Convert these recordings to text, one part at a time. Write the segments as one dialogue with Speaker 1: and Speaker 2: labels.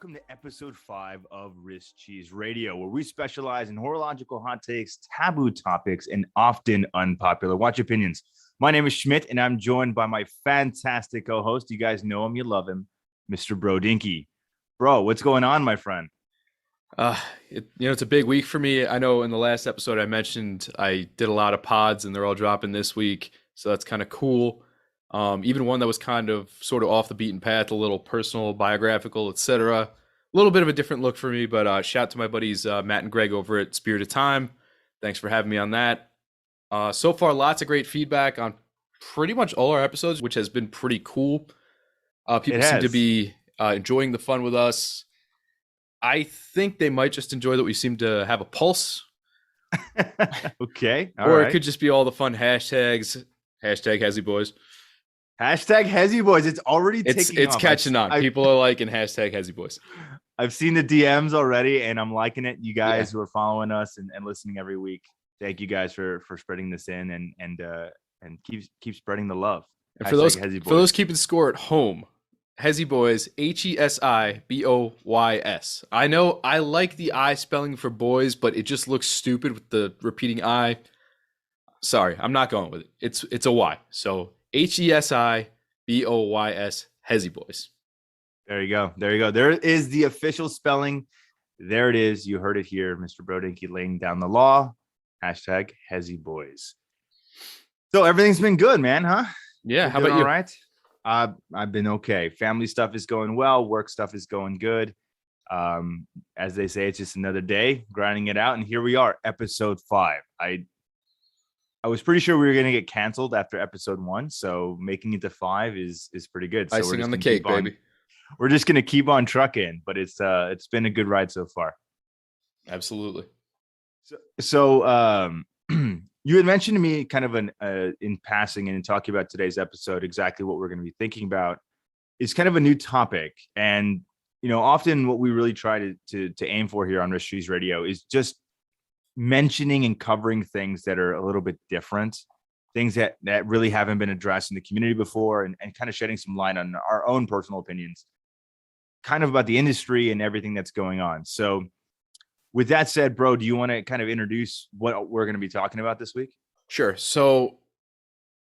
Speaker 1: welcome to episode 5 of Wrist Cheese Radio, where we specialize in horological hot takes, taboo topics, and often unpopular watch opinions. My name is Schmidt, and I'm joined by my fantastic co-host. You guys know him, you love him, Mr. Bro Dinky. Bro, what's going on, my friend?
Speaker 2: It's a big week for me. I know in the last episode I mentioned I did a lot of pods, and they're all dropping this week, so that's kind of cool. Even one that was kind of sort of off the beaten path, a little personal, biographical, etc. A little bit of a different look for me, but shout out to my buddies Matt and Greg over at Spirit of Time. Thanks for having me on that. So far, lots of great feedback on pretty much all our episodes, which has been pretty cool. People seem to be enjoying the fun with us. I think they might just enjoy that we seem to have a pulse.
Speaker 1: Okay.
Speaker 2: Or it could just be all the fun hashtags. Hashtag Hezzy Boys.
Speaker 1: Hashtag Hezzy Boys. It's already taking off.
Speaker 2: It's catching on. People are liking hashtag Hezzy Boys.
Speaker 1: I've seen the DMs already, and I'm liking it. You guys who are following us and listening every week, thank you guys for spreading this in and keep spreading the love.
Speaker 2: And for those keeping score at home, Hezzy Boys, HESIBOYS. I know I like the I spelling for boys, but it just looks stupid with the repeating I. Sorry, I'm not going with it. It's a Y. So HESIBOYS, Hezzy Boys.
Speaker 1: There you go. There is the official spelling. There it is. You heard it here. Mr. Brodinky laying down the law. Hashtag Hezzy Boys. So everything's been good, man, huh?
Speaker 2: Yeah. How about you?
Speaker 1: All right. I've been okay. Family stuff is going well. Work stuff is going good. As they say, it's just another day grinding it out. And here we are, episode 5. I was pretty sure we were going to get canceled after episode 1, so making it to 5 is pretty good. So
Speaker 2: icing on the cake, baby.
Speaker 1: We're just going to keep on trucking, but it's been a good ride so far.
Speaker 2: Absolutely.
Speaker 1: So you had mentioned to me kind of in passing and in talking about today's episode, exactly what we're going to be thinking about is kind of a new topic. And, often what we really try to aim for here on Wrist Cheese Radio is just mentioning and covering things that are a little bit different, things that really haven't been addressed in the community before, and kind of shedding some light on our own personal opinions, kind of about the industry and everything that's going on. So with that said, bro, do you want to kind of introduce what we're going to be talking about this week?
Speaker 2: Sure. So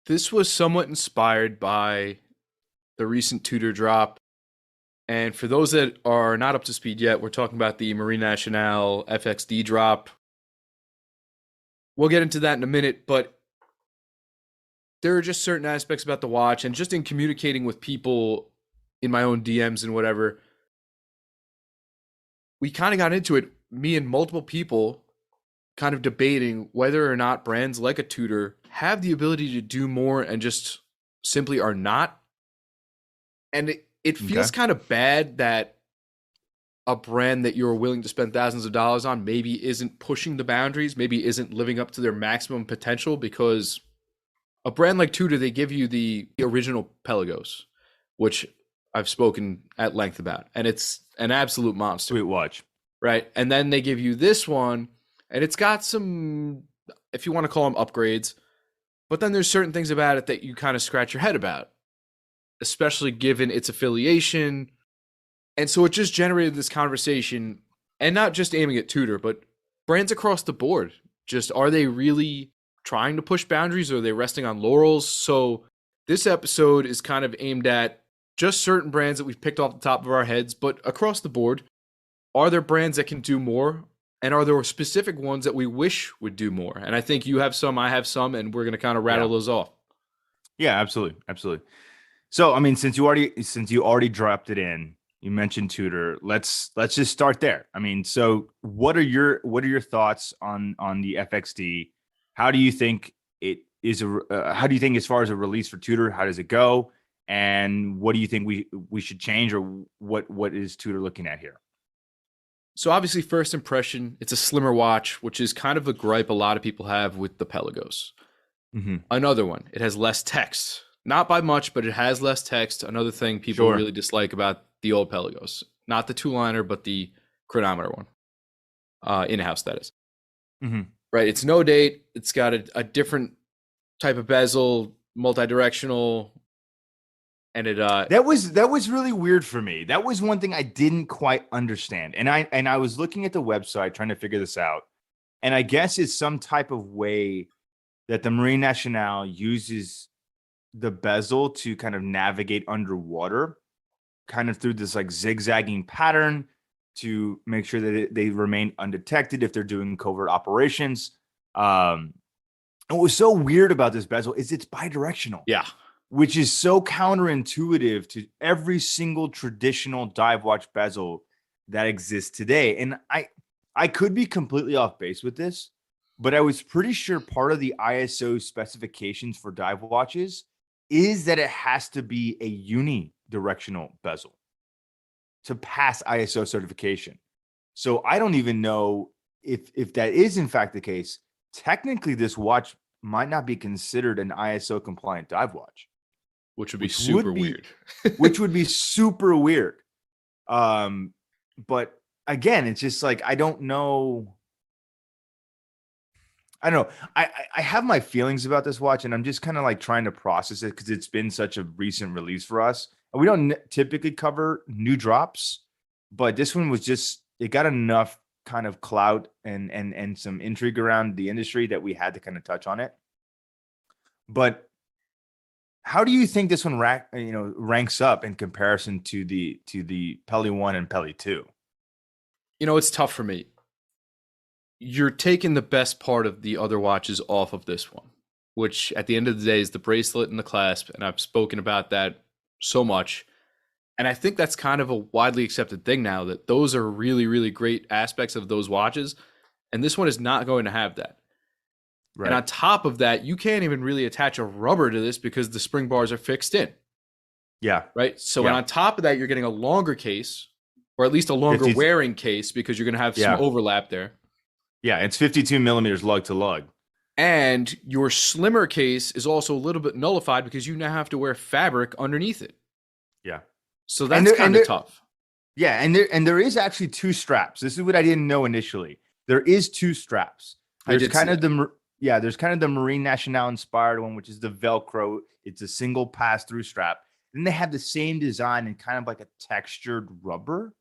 Speaker 2: this was somewhat inspired by the recent Tudor drop. And for those that are not up to speed yet, we're talking about the Marine Nationale FXD drop. We'll get into that in a minute, but there are just certain aspects about the watch, and just in communicating with people in my own DMs and whatever, we kind of got into it, me and multiple people kind of debating whether or not brands like a Tudor have the ability to do more and just simply are not. And it feels kind of bad that a brand that you're willing to spend thousands of dollars on maybe isn't pushing the boundaries, maybe isn't living up to their maximum potential, because a brand like Tudor, they give you the original Pelagos, which I've spoken at length about, and it's an absolute monster.
Speaker 1: Sweet watch.
Speaker 2: Right. And then they give you this one, and it's got some, if you want to call them upgrades, but then there's certain things about it that you kind of scratch your head about, especially given its affiliation. And so it just generated this conversation, and not just aiming at Tudor, but brands across the board. Just, are they really trying to push boundaries, or are they resting on laurels? So this episode is kind of aimed at just certain brands that we've picked off the top of our heads, but across the board, are there brands that can do more? And are there specific ones that we wish would do more? And I think you have some, I have some, and we're going to kind of rattle those off.
Speaker 1: Yeah, absolutely. Absolutely. So, I mean, since you already dropped it in, you mentioned Tudor. Let's just start there. I mean, so what are your thoughts on the FXD? How do you think it is how do you think as far as a release for Tudor, how does it go? And what do you think we should change, or what is Tudor looking at here?
Speaker 2: So obviously, first impression, it's a slimmer watch, which is kind of a gripe a lot of people have with the Pelagos.
Speaker 1: Mm-hmm.
Speaker 2: Another one, it has less text. Not by much, but it has less text. Another thing people really dislike about the old Pelagos. Not the 2-liner, but the chronometer one. In-house, that is.
Speaker 1: Mm-hmm.
Speaker 2: Right, it's no date. It's got a different type of bezel, multi-directional. And it
Speaker 1: that was really weird for me. That was one thing I didn't quite understand. And I was looking at the website trying to figure this out. And I guess it's some type of way that the Marine Nationale uses the bezel to kind of navigate underwater, kind of through this like zigzagging pattern to make sure that they remain undetected if they're doing covert operations. And what was so weird about this bezel is it's bidirectional.
Speaker 2: Yeah.
Speaker 1: Which is so counterintuitive to every single traditional dive watch bezel that exists today. And I could be completely off base with this, but I was pretty sure part of the ISO specifications for dive watches is that it has to be a unidirectional bezel to pass ISO certification. So I don't even know if that is in fact the case. Technically, this watch might not be considered an ISO compliant dive watch.
Speaker 2: Which would be super weird.
Speaker 1: Which would be super weird. But again, it's just like, I don't know. I don't know. I have my feelings about this watch, and I'm just kind of like trying to process it because it's been such a recent release for us. And we don't typically cover new drops, but this one was just, it got enough kind of clout and some intrigue around the industry that we had to kind of touch on it. But how do you think this one ranks up in comparison to the Peli 1 and Peli 2?
Speaker 2: It's tough for me. You're taking the best part of the other watches off of this one, which at the end of the day is the bracelet and the clasp. And I've spoken about that so much. And I think that's kind of a widely accepted thing now, that those are really, really great aspects of those watches. And this one is not going to have that. Right. And on top of that, you can't even really attach a rubber to this because the spring bars are fixed in.
Speaker 1: Yeah.
Speaker 2: Right. So and on top of that, you're getting a longer case, or at least a longer wearing case, because you're going to have some overlap there.
Speaker 1: Yeah. It's 52 millimeters lug to lug.
Speaker 2: And your slimmer case is also a little bit nullified because you now have to wear fabric underneath it.
Speaker 1: Yeah.
Speaker 2: So that's kind of tough.
Speaker 1: Yeah. And there is actually two straps. This is what I didn't know initially. There is two straps. There's kind of there's kind of the Marine Nationale inspired one, which is the Velcro. It's a single pass through strap. Then they have the same design and kind of like a textured rubber.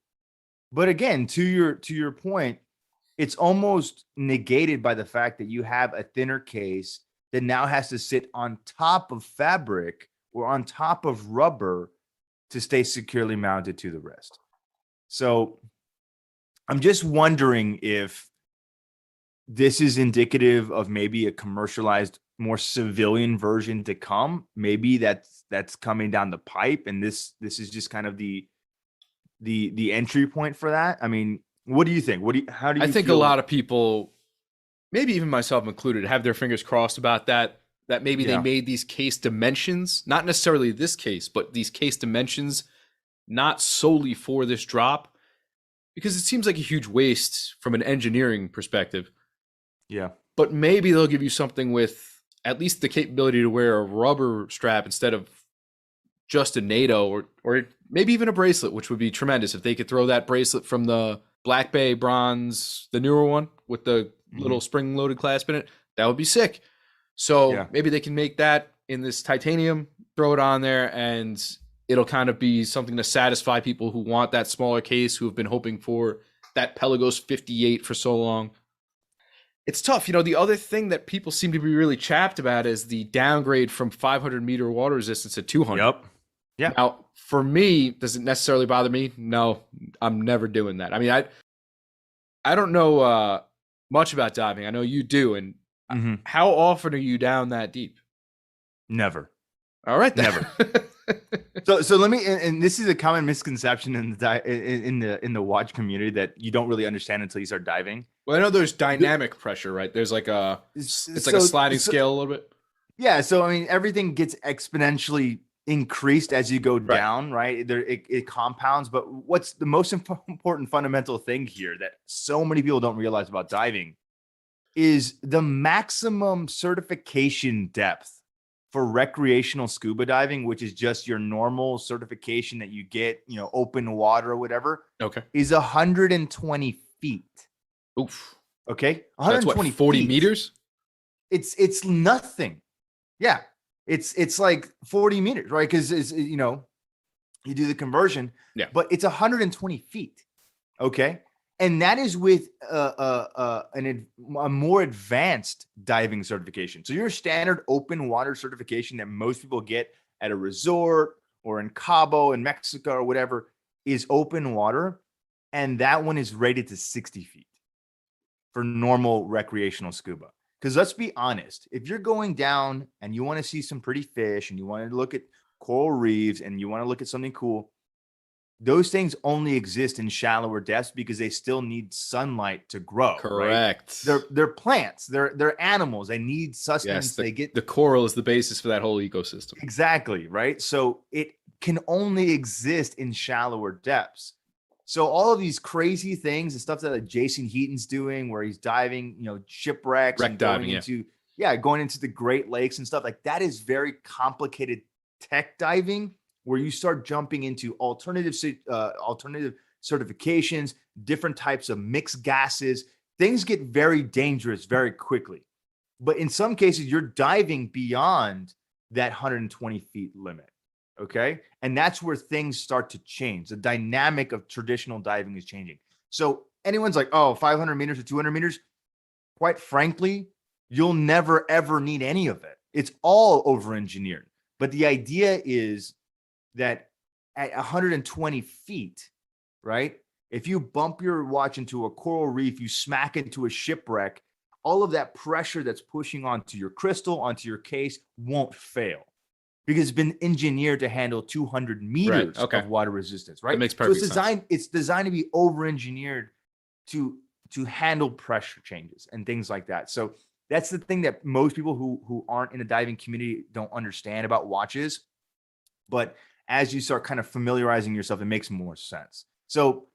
Speaker 1: But again, to your point, it's almost negated by the fact that you have a thinner case that now has to sit on top of fabric or on top of rubber to stay securely mounted to the wrist. So I'm just wondering if this is indicative of maybe a commercialized, more civilian version to come. Maybe that's coming down the pipe, and this is just kind of the entry point for that. I mean, what do you think? How do you?
Speaker 2: I think a lot of people, maybe even myself included, have their fingers crossed about that. That maybe they made these case dimensions, not necessarily this case, but these case dimensions, not solely for this drop, because it seems like a huge waste from an engineering perspective.
Speaker 1: Yeah.
Speaker 2: But maybe they'll give you something with at least the capability to wear a rubber strap instead of just a NATO, or maybe even a bracelet, which would be tremendous if they could throw that bracelet from the Black Bay bronze, the newer one with the little spring-loaded clasp in it. That would be sick. So maybe they can make that in this titanium, throw it on there, and it'll kind of be something to satisfy people who want that smaller case, who have been hoping for that Pelagos 58 for so long. It's tough. The other thing that people seem to be really chapped about is the downgrade from 500 meter water resistance to 200.
Speaker 1: Yep. Yeah.
Speaker 2: Now, for me, does it necessarily bother me? No, I'm never doing that. I mean, I don't know much about diving. I know you do. And how often are you down that deep?
Speaker 1: Never.
Speaker 2: All right, then.
Speaker 1: Never. So let me, and this is a common misconception in the watch community that you don't really understand until you start diving.
Speaker 2: Well, I know there's dynamic pressure, right? There's like it's like a sliding scale a little bit.
Speaker 1: Yeah. So, I mean, everything gets exponentially increased as you go down, right? It compounds. But what's the most important fundamental thing here that so many people don't realize about diving is the maximum certification depth for recreational scuba diving, which is just your normal certification that you get, open water or whatever.
Speaker 2: Okay.
Speaker 1: Is 120 feet.
Speaker 2: Oof.
Speaker 1: Okay.
Speaker 2: 120 40 meters?
Speaker 1: It's nothing. Yeah. It's like 40 meters, right? Because you do the conversion,
Speaker 2: Yeah.
Speaker 1: but it's 120 feet. Okay. And that is with a more advanced diving certification. So your standard open water certification that most people get at a resort or in Cabo in Mexico or whatever is open water. And that one is rated to 60 feet for normal recreational scuba. Because let's be honest, if you're going down and you want to see some pretty fish and you want to look at coral reefs and you want to look at something cool, those things only exist in shallower depths because they still need sunlight to grow.
Speaker 2: Correct.
Speaker 1: Right? They're plants. They're animals. They need sustenance.
Speaker 2: Yes, the coral is the basis for that whole ecosystem.
Speaker 1: Exactly, right? So it can only exist in shallower depths. So all of these crazy things, the stuff that like Jason Heaton's doing, where he's diving, shipwrecks
Speaker 2: Wreck
Speaker 1: and
Speaker 2: diving,
Speaker 1: going into the Great Lakes and stuff like that is very complicated tech diving, where you start jumping into alternative certifications, different types of mixed gases. Things get very dangerous very quickly. But in some cases, you're diving beyond that 120 feet limit. Okay. And that's where things start to change. The dynamic of traditional diving is changing. So anyone's like, oh, 500 meters or 200 meters. Quite frankly, you'll never, ever need any of it. It's all over engineered. But the idea is that at 120 feet, right? If you bump your watch into a coral reef, you smack into a shipwreck, all of that pressure that's pushing onto your crystal, onto your case won't fail because it's been engineered to handle 200 meters of water resistance, right?
Speaker 2: That makes perfect
Speaker 1: sense. It's designed to be over-engineered to handle pressure changes and things like that. So that's the thing that most people who aren't in the diving community don't understand about watches. But as you start kind of familiarizing yourself, it makes more sense. So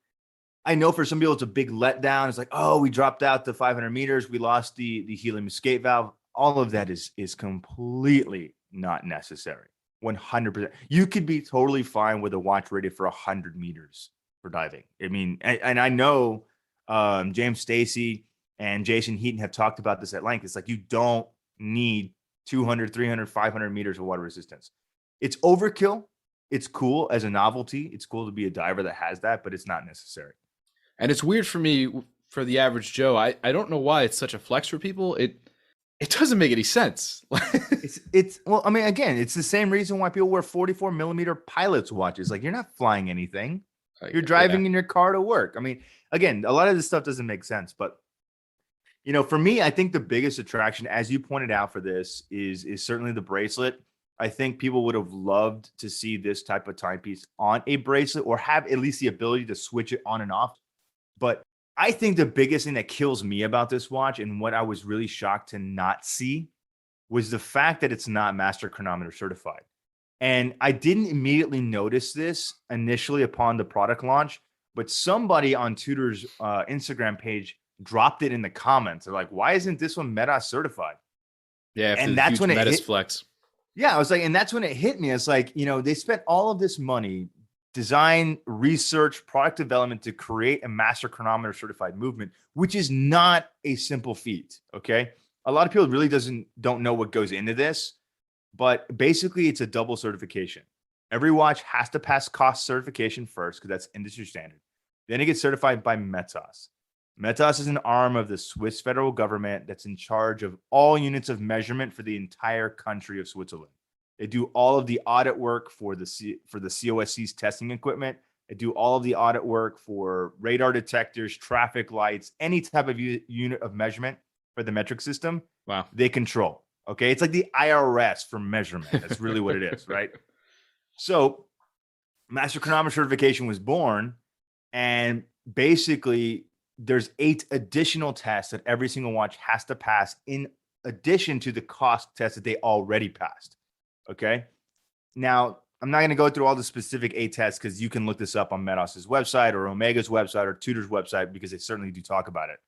Speaker 1: I know for some people, it's a big letdown. It's like, oh, we dropped out to 500 meters. We lost the helium escape valve. All of that is completely not necessary. 100%. You could be totally fine with a watch rated for 100 meters for diving. I mean, and I know James Stacy and Jason Heaton have talked about this at length. It's like you don't need 200, 300, 500 meters of water resistance. It's overkill. It's cool as a novelty. It's cool to be a diver that has that, but it's not necessary.
Speaker 2: And it's weird for me, for the average Joe. I don't know why it's such a flex for people. It doesn't make any sense.
Speaker 1: Well, I mean, again, it's the same reason why people wear 44 millimeter pilot's watches. Like, you're not flying anything. You're driving in your car to work. I mean, again, a lot of this stuff doesn't make sense. But, for me, I think the biggest attraction, as you pointed out for this, is certainly the bracelet. I think people would have loved to see this type of timepiece on a bracelet or have at least the ability to switch it on and off. But I think the biggest thing that kills me about this watch and what I was really shocked to not see was the fact that it's not master chronometer certified. And I didn't immediately notice this initially upon the product launch, but somebody on Tudor's Instagram page dropped it in the comments. They're like, why isn't this one Meta certified?
Speaker 2: Yeah, and that's when it hit. Flex.
Speaker 1: Yeah, I was like, and that's when it hit me. It's like, they spent all of this money, design, research, product development to create a master chronometer certified movement, which is not a simple feat. Okay. A lot of people really don't know what goes into this, but basically it's a double certification. Every watch has to pass cost certification first because that's industry standard. Then it gets certified by Metas. Metas is an arm of the Swiss federal government that's in charge of all units of measurement for the entire country of Switzerland. They do all of the audit work for the COSC's testing equipment. They do all of the audit work for radar detectors, traffic lights, any type of unit of measurement for the metric system.
Speaker 2: Wow.
Speaker 1: They control. Okay. It's like the IRS for measurement. That's really what it is, right? So master chronometer certification was born, and basically there's 8 additional tests that every single watch has to pass in addition to the cost test that they already passed. Okay. Now, I'm not going to go through all the specific 8 tests because you can look this up on Metas's website or Omega's website or Tudor's website because they certainly do talk about it.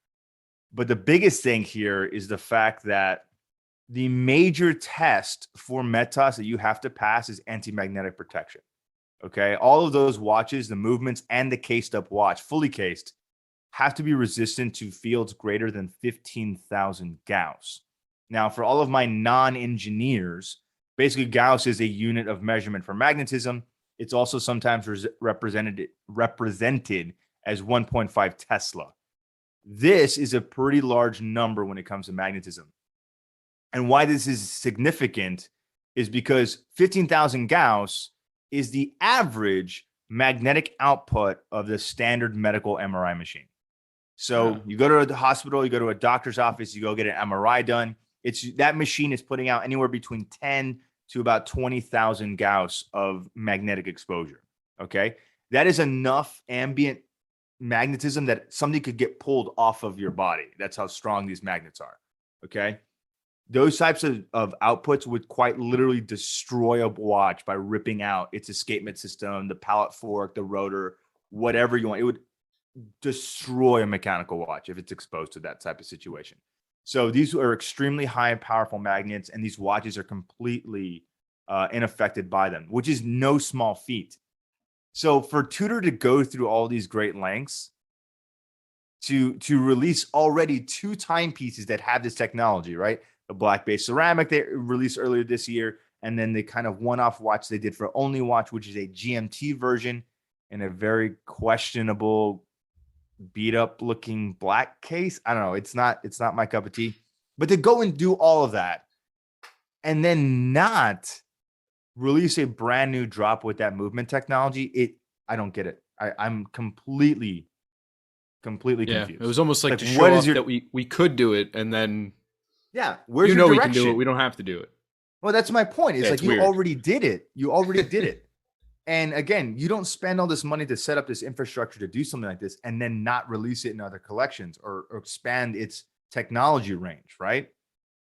Speaker 1: But the biggest thing here is the fact that the major test for Metas that you have to pass is anti-magnetic protection. Okay. All of those watches, the movements and the cased up watch, fully cased, have to be resistant to fields greater than 15,000 Gauss. Now, for all of my non-engineers, Basically, Gauss is a unit of measurement for magnetism. It's also sometimes represented as 1.5 Tesla. This is a pretty large number when it comes to magnetism. And why this is significant is because 15,000 Gauss is the average magnetic output of the standard medical MRI machine. So you go to a hospital, you go to a doctor's office, you go get an MRI done. That machine is putting out anywhere between 10 to about 20,000 Gauss of magnetic exposure. Okay. That is enough ambient magnetism that something could get pulled off of your body. That's how strong these magnets are. Okay. Those types of outputs would quite literally destroy a watch by ripping out its escapement system, the pallet fork, the rotor, whatever you want. It would destroy a mechanical watch if it's exposed to that type of situation. So these are extremely high and powerful magnets, and these watches are completely unaffected by them, which is no small feat. So for Tudor to go through all these great lengths to release already 2 timepieces that have this technology, right? The black-based ceramic they released earlier this year, and then the kind of one-off watch they did for Only Watch, which is a GMT version in a very questionable, beat-up looking black case. I don't know. It's not my cup of tea. But to go and do all of that and then not release a brand new drop with that movement technology, I don't get it. I'm completely confused.
Speaker 2: It was almost like to show off that we could do it, and then
Speaker 1: where's your direction?
Speaker 2: We can do it. We don't have to do it.
Speaker 1: Well, that's my point. It's like you already did it. You already did it. And again, you don't spend all this money to set up this infrastructure to do something like this and then not release it in other collections or expand its technology range, right?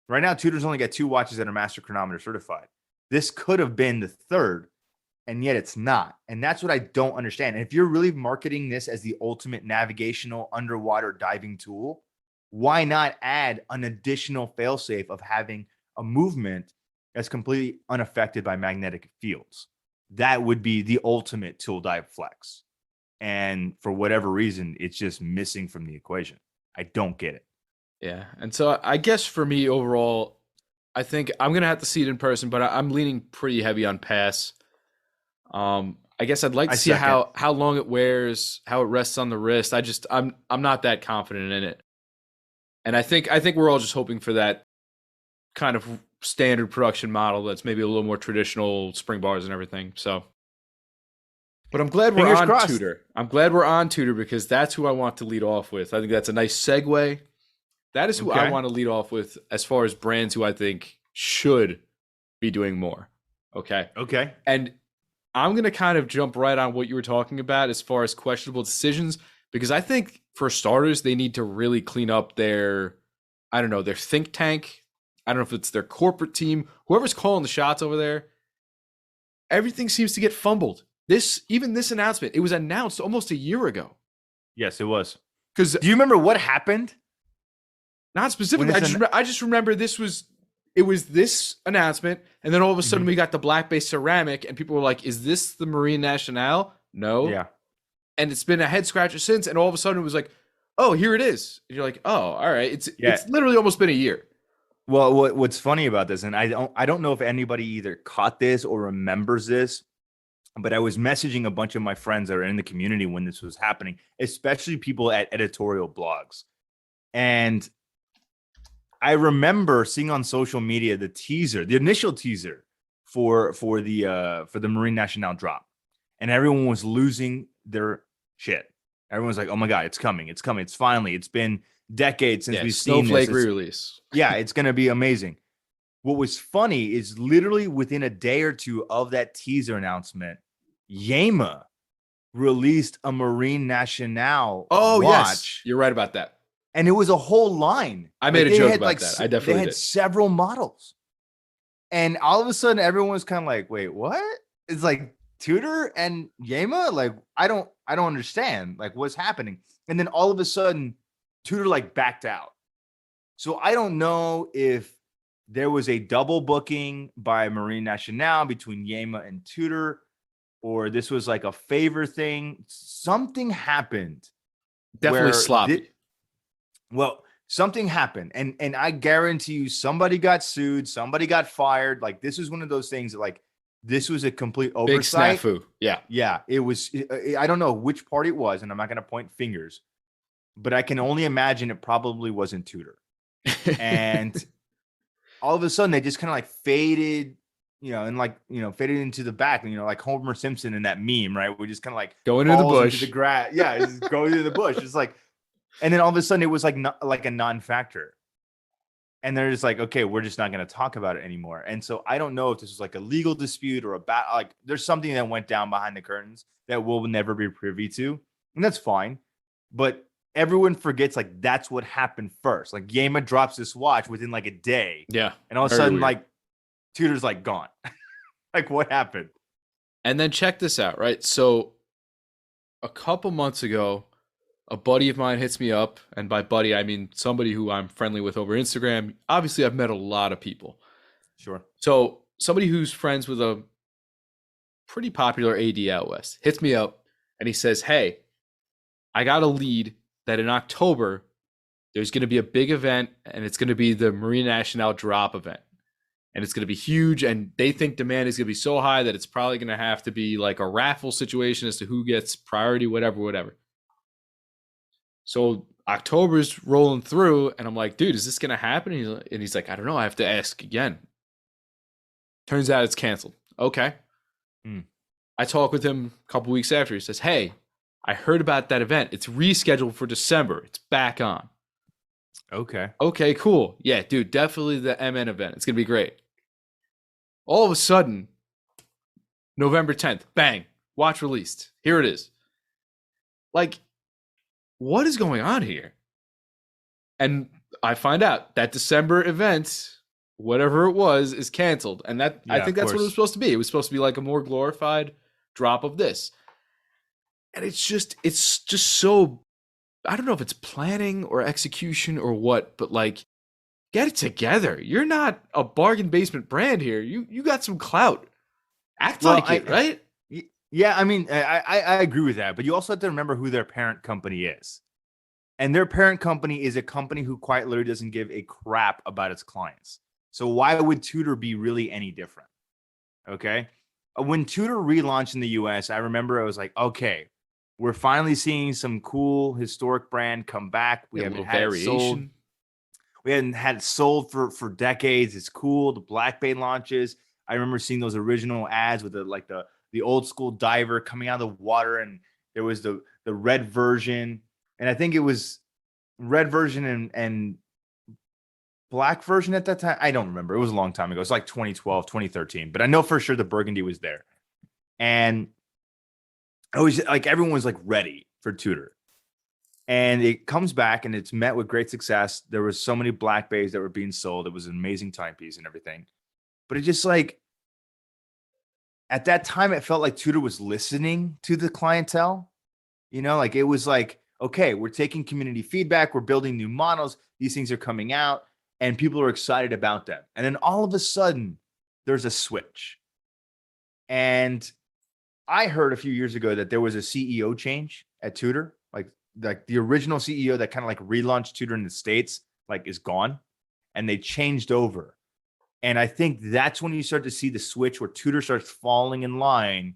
Speaker 1: Right now, Tudor's only got 2 watches that are master chronometer certified. This could have been the 3rd, and yet it's not. And that's what I don't understand. And if you're really marketing this as the ultimate navigational underwater diving tool, why not add an additional failsafe of having a movement that's completely unaffected by magnetic fields? That would be the ultimate tool dive flex. And for whatever reason, it's just missing from the equation. I don't get it.
Speaker 2: Yeah. And so I guess for me overall, I think I'm going to have to see it in person, but I'm leaning pretty heavy on pass. I guess I'd like to see how long it wears, how it rests on the wrist. I'm not that confident in it. And I think we're all just hoping for that kind of standard production model that's maybe a little more traditional, spring bars and everything. So, but I'm glad we're on Tudor. I'm glad we're on Tudor because that's who I want to lead off with. I think that's a nice segue. That is who I want to lead off with as far as brands who I think should be doing more. Okay. And I'm going to kind of jump right on what you were talking about as far as questionable decisions, because I think for starters, they need to really clean up their think tank. I don't know if it's their corporate team, whoever's calling the shots over there. Everything seems to get fumbled. Even this announcement, it was announced almost a year ago.
Speaker 1: Yes, it was.
Speaker 2: Because
Speaker 1: do you remember what happened?
Speaker 2: Not specifically. I just remember it was this announcement, and then all of a sudden we got the black-based ceramic, and people were like, "Is this the Marine Nationale?" No.
Speaker 1: Yeah.
Speaker 2: And it's been a head scratcher since, and all of a sudden it was like, "Oh, here it is." And you're like, "Oh, all right." It's literally almost been a year.
Speaker 1: Well, what's funny about this, and I don't know if anybody either caught this or remembers this, but I was messaging a bunch of my friends that are in the community when this was happening, especially people at editorial blogs. And I remember seeing on social media the initial teaser for the Marine Nationale drop, and everyone was losing their shit. Everyone's like, "Oh my God, it's coming! It's coming! It's finally! It's been decades since we've seen this.
Speaker 2: Snowflake re-release."
Speaker 1: Yeah, it's gonna be amazing. What was funny is literally within a day or two of that teaser announcement, Yema released a Marine Nationale watch.
Speaker 2: Yes, you're right about that.
Speaker 1: And it was a whole line.
Speaker 2: I made a joke about that. I definitely
Speaker 1: They had several models. And all of a sudden, everyone was kind of like, "Wait, what?" It's like Tudor and Yema? Like, I don't understand. Like, what's happening? And then all of a sudden, Tudor like backed out. So I don't know if there was a double booking by Marine Nationale between Yema and Tudor, or this was like a favor thing. Something happened.
Speaker 2: Definitely sloppy.
Speaker 1: Well, something happened, and I guarantee you somebody got sued, somebody got fired. Like this was one of those things that like this was a complete
Speaker 2: Big
Speaker 1: oversight.
Speaker 2: snafu. Yeah.
Speaker 1: Yeah, it was. I don't know which part it was, and I'm not going to point fingers, but I can only imagine it probably wasn't Tudor. And all of a sudden, they just kind of like faded, and like faded into the back, like Homer Simpson in that meme, right? We just kind of like
Speaker 2: going into the
Speaker 1: falls
Speaker 2: bush,
Speaker 1: into the grass. Yeah, it's just going into the bush. It's like, and then all of a sudden, it was like not like a non-factor. And they're just like, okay, we're just not going to talk about it anymore. And so I don't know if this was like a legal dispute or like there's something that went down behind the curtains that we'll never be privy to. And that's fine. But everyone forgets like that's what happened first. Like Yema drops this watch within like a day.
Speaker 2: Yeah.
Speaker 1: And all of a sudden, like Tudor's like gone. Like what happened?
Speaker 2: And then check this out, right? So a couple months ago, a buddy of mine hits me up, and by buddy, I mean somebody who I'm friendly with over Instagram. Obviously, I've met a lot of people.
Speaker 1: Sure.
Speaker 2: So somebody who's friends with a pretty popular AD out west hits me up, and he says, hey, I got a lead that in October, there's going to be a big event, and it's going to be the Marine Nationale drop event. And it's going to be huge, and they think demand is going to be so high that it's probably going to have to be like a raffle situation as to who gets priority, whatever. So October's rolling through, and I'm like, dude, is this going to happen? And he's like, I don't know. I have to ask again. Turns out it's canceled. Okay. I talk with him a couple weeks after. He says, hey, I heard about that event. It's rescheduled for December. It's back on. Okay, cool. Yeah, dude, definitely the MN event. It's going to be great. All of a sudden, November 10th, bang, watch released. Here it is. Like, what is going on here? And I find out that December event, whatever it was, is canceled. And that I think that's what it was supposed to be. It was supposed to be like a more glorified drop of this. And it's just so, I don't know if it's planning or execution or what, but like, get it together. You're not a bargain basement brand here. You got some clout. Act like it, right?
Speaker 1: Yeah, I mean, I agree with that, but you also have to remember who their parent company is. And their parent company is a company who quite literally doesn't give a crap about its clients. So why would Tudor be really any different? Okay. When Tudor relaunched in the US, I remember I was like, okay, we're finally seeing some cool historic brand come back. We haven't had it sold. We hadn't had it sold for decades. It's cool. The Black Bay launches. I remember seeing those original ads with the old school diver coming out of the water, and there was the red version, and I think it was red version and black version at that time. I don't remember. It was a long time ago. It's like 2012, 2013, but I know for sure the burgundy was there. And I was like, everyone was like ready for Tudor. And it comes back and it's met with great success. There was so many Black Bays that were being sold. It was an amazing timepiece and everything. But it just like, at that time, it felt like Tudor was listening to the clientele. Like it was like, okay, we're taking community feedback. We're building new models. These things are coming out and people are excited about them. And then all of a sudden, there's a switch. And I heard a few years ago that there was a CEO change at Tudor. Like the original CEO that kind of like relaunched Tudor in the States, like is gone. And they changed over. And I think that's when you start to see the switch where Tudor starts falling in line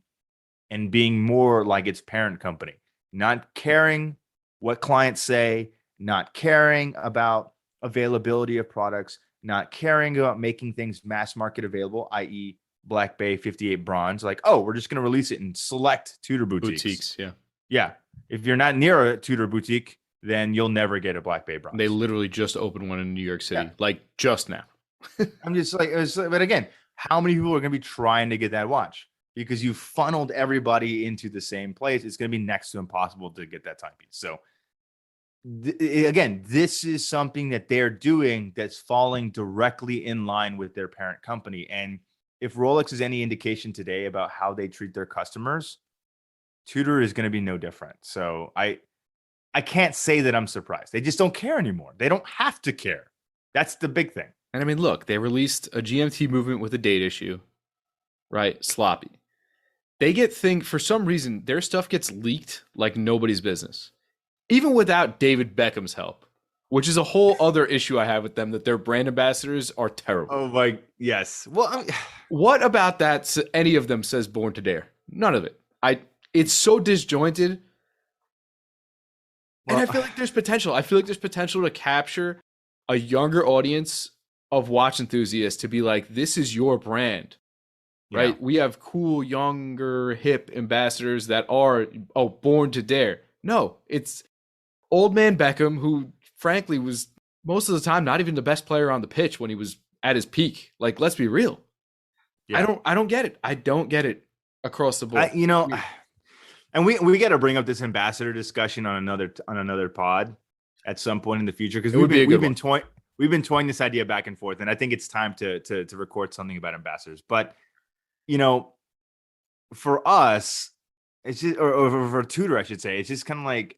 Speaker 1: and being more like its parent company, not caring what clients say, not caring about availability of products, not caring about making things mass market available, i.e. Black Bay 58 bronze. Like, oh, we're just going to release it in select Tudor boutiques. Yeah. If you're not near a Tudor boutique, then you'll never get a Black Bay bronze.
Speaker 2: They literally just opened one in New York City, like just now.
Speaker 1: I'm just like, but again, how many people are going to be trying to get that watch? Because you funneled everybody into the same place. It's going to be next to impossible to get that timepiece. So again, this is something that they're doing that's falling directly in line with their parent company. And if Rolex is any indication today about how they treat their customers, Tudor is going to be no different. So I can't say that I'm surprised. They just don't care anymore. They don't have to care. That's the big thing.
Speaker 2: And I mean, look, they released a GMT movement with a date issue, right? Sloppy. They for some reason, their stuff gets leaked like nobody's business. Even without David Beckham's help. which is a whole other issue I have with them, that their brand ambassadors are terrible.
Speaker 1: Oh my, yes. Well,
Speaker 2: What about that? Any of them says "Born to Dare"? None of it. It's so disjointed, and I feel like there's potential. I feel like there's potential to capture a younger audience of watch enthusiasts to be like, "This is your brand." Right?
Speaker 1: yeah.
Speaker 2: We have cool, younger, hip ambassadors that are born to dare. No, it's old man Beckham, who frankly was most of the time not even the best player on the pitch when he was at his peak. Like, let's be real.
Speaker 1: Yeah.
Speaker 2: I don't get it. I don't get it across the board.
Speaker 1: And we got to bring up this ambassador discussion on another pod at some point in the future, because we've been toying this idea back and forth, and I think it's time to record something about ambassadors. But for us, it's just, or for Tudor, I should say, it's just kind of like,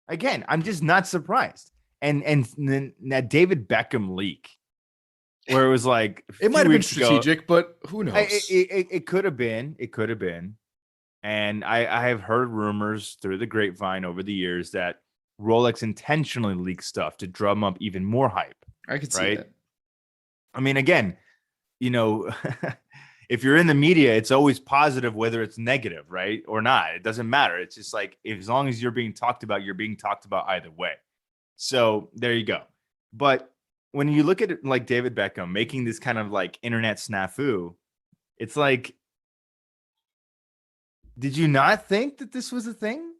Speaker 1: again, I'm just not surprised. And then that David Beckham leak, where it was like,
Speaker 2: it might have been strategic, but who knows?
Speaker 1: It could have been. It could have been. And I have heard rumors through the grapevine over the years that Rolex intentionally leaks stuff to drum up even more hype.
Speaker 2: I could see that.
Speaker 1: I mean, again, if you're in the media, it's always positive, whether it's negative, right? Or not. It doesn't matter. It's just like, as long as you're being talked about, you're being talked about either way. So there you go. But when you look at it like David Beckham making this kind of like internet snafu, it's like, did you not think that this was a thing?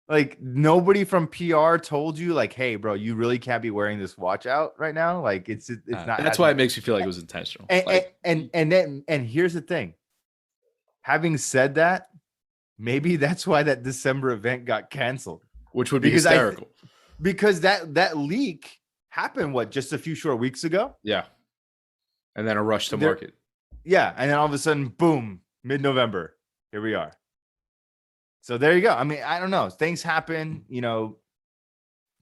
Speaker 1: Like, nobody from PR told you, like, hey, bro, you really can't be wearing this watch out right now. Like, it's not.
Speaker 2: That's why it makes me feel like it was intentional.
Speaker 1: And here's the thing. Having said that, maybe that's why that December event got canceled,
Speaker 2: which would be hysterical.
Speaker 1: Because that leak happened just a few short weeks ago.
Speaker 2: Yeah, and then a rush to market.
Speaker 1: Yeah, and then all of a sudden, boom, mid-November, here we are. So there you go. I mean, I don't know. Things happen.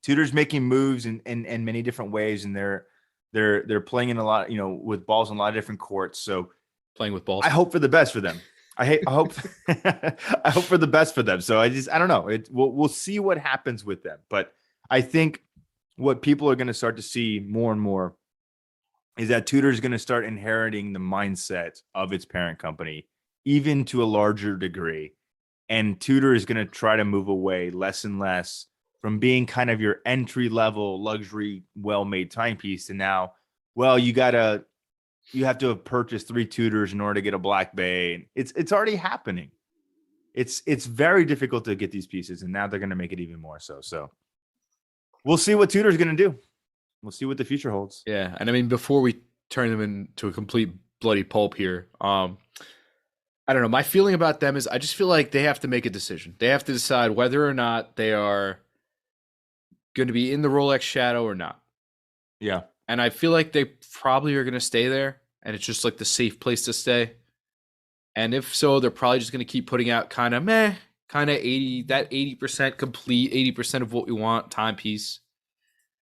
Speaker 1: Tudor's making moves in many different ways, and they're playing in a lot, with balls in a lot of different courts. So
Speaker 2: playing with balls.
Speaker 1: I hope for the best for them. I hope I hope for the best for them. So I don't know. We'll see what happens with them. But I think what people are going to start to see more and more is that Tudor is going to start inheriting the mindset of its parent company, even to a larger degree. And Tudor is going to try to move away less and less from being kind of your entry-level luxury, well-made timepiece to now, well, you have to have purchased 3 Tudors in order to get a Black Bay. It's already happening. It's very difficult to get these pieces, and now they're going to make it even more so. So we'll see what Tudor's going to do. We'll see what the future holds.
Speaker 2: Yeah, and I mean, before we turn them into a complete bloody pulp here, I don't know. My feeling about them is I just feel like they have to make a decision. They have to decide whether or not they are going to be in the Rolex shadow or not.
Speaker 1: Yeah.
Speaker 2: And I feel like they probably are going to stay there, and it's just like the safe place to stay. And if so, they're probably just going to keep putting out kind of 80% complete, 80% of what we want timepiece.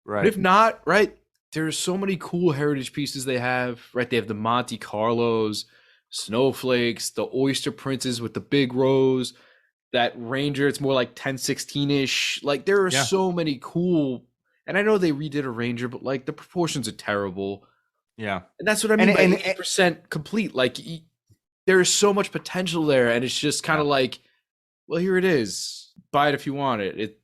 Speaker 1: Right.
Speaker 2: But if not, right, there's so many cool heritage pieces they have, right? They have the Monte Carlos, Snowflakes, the Oyster Princes with the big rose, that Ranger, it's more like 1016-ish. Like, there are so many cool, and I know they redid a Ranger, but like the proportions are terrible.
Speaker 1: Yeah.
Speaker 2: And that's what I mean by 80% complete. Like, there's so much potential there, and it's just kind of like, well, here it is. Buy it if you want it.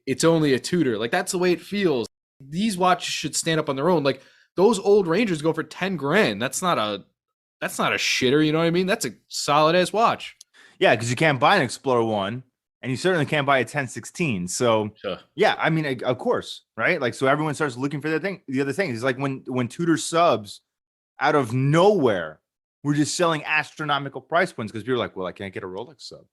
Speaker 2: It's only a Tudor. Like, that's the way it feels. These watches should stand up on their own. Like, those old Rangers go for 10 grand. That's not a shitter, you know what I mean? That's a solid ass watch.
Speaker 1: Yeah, because you can't buy an Explorer 1, and you certainly can't buy a 1016. So yeah, I mean, of course, right? Like, so everyone starts looking for the other thing. It's like when Tudor subs out of nowhere, we're just selling astronomical price points because people are like, well, I can't get a Rolex sub,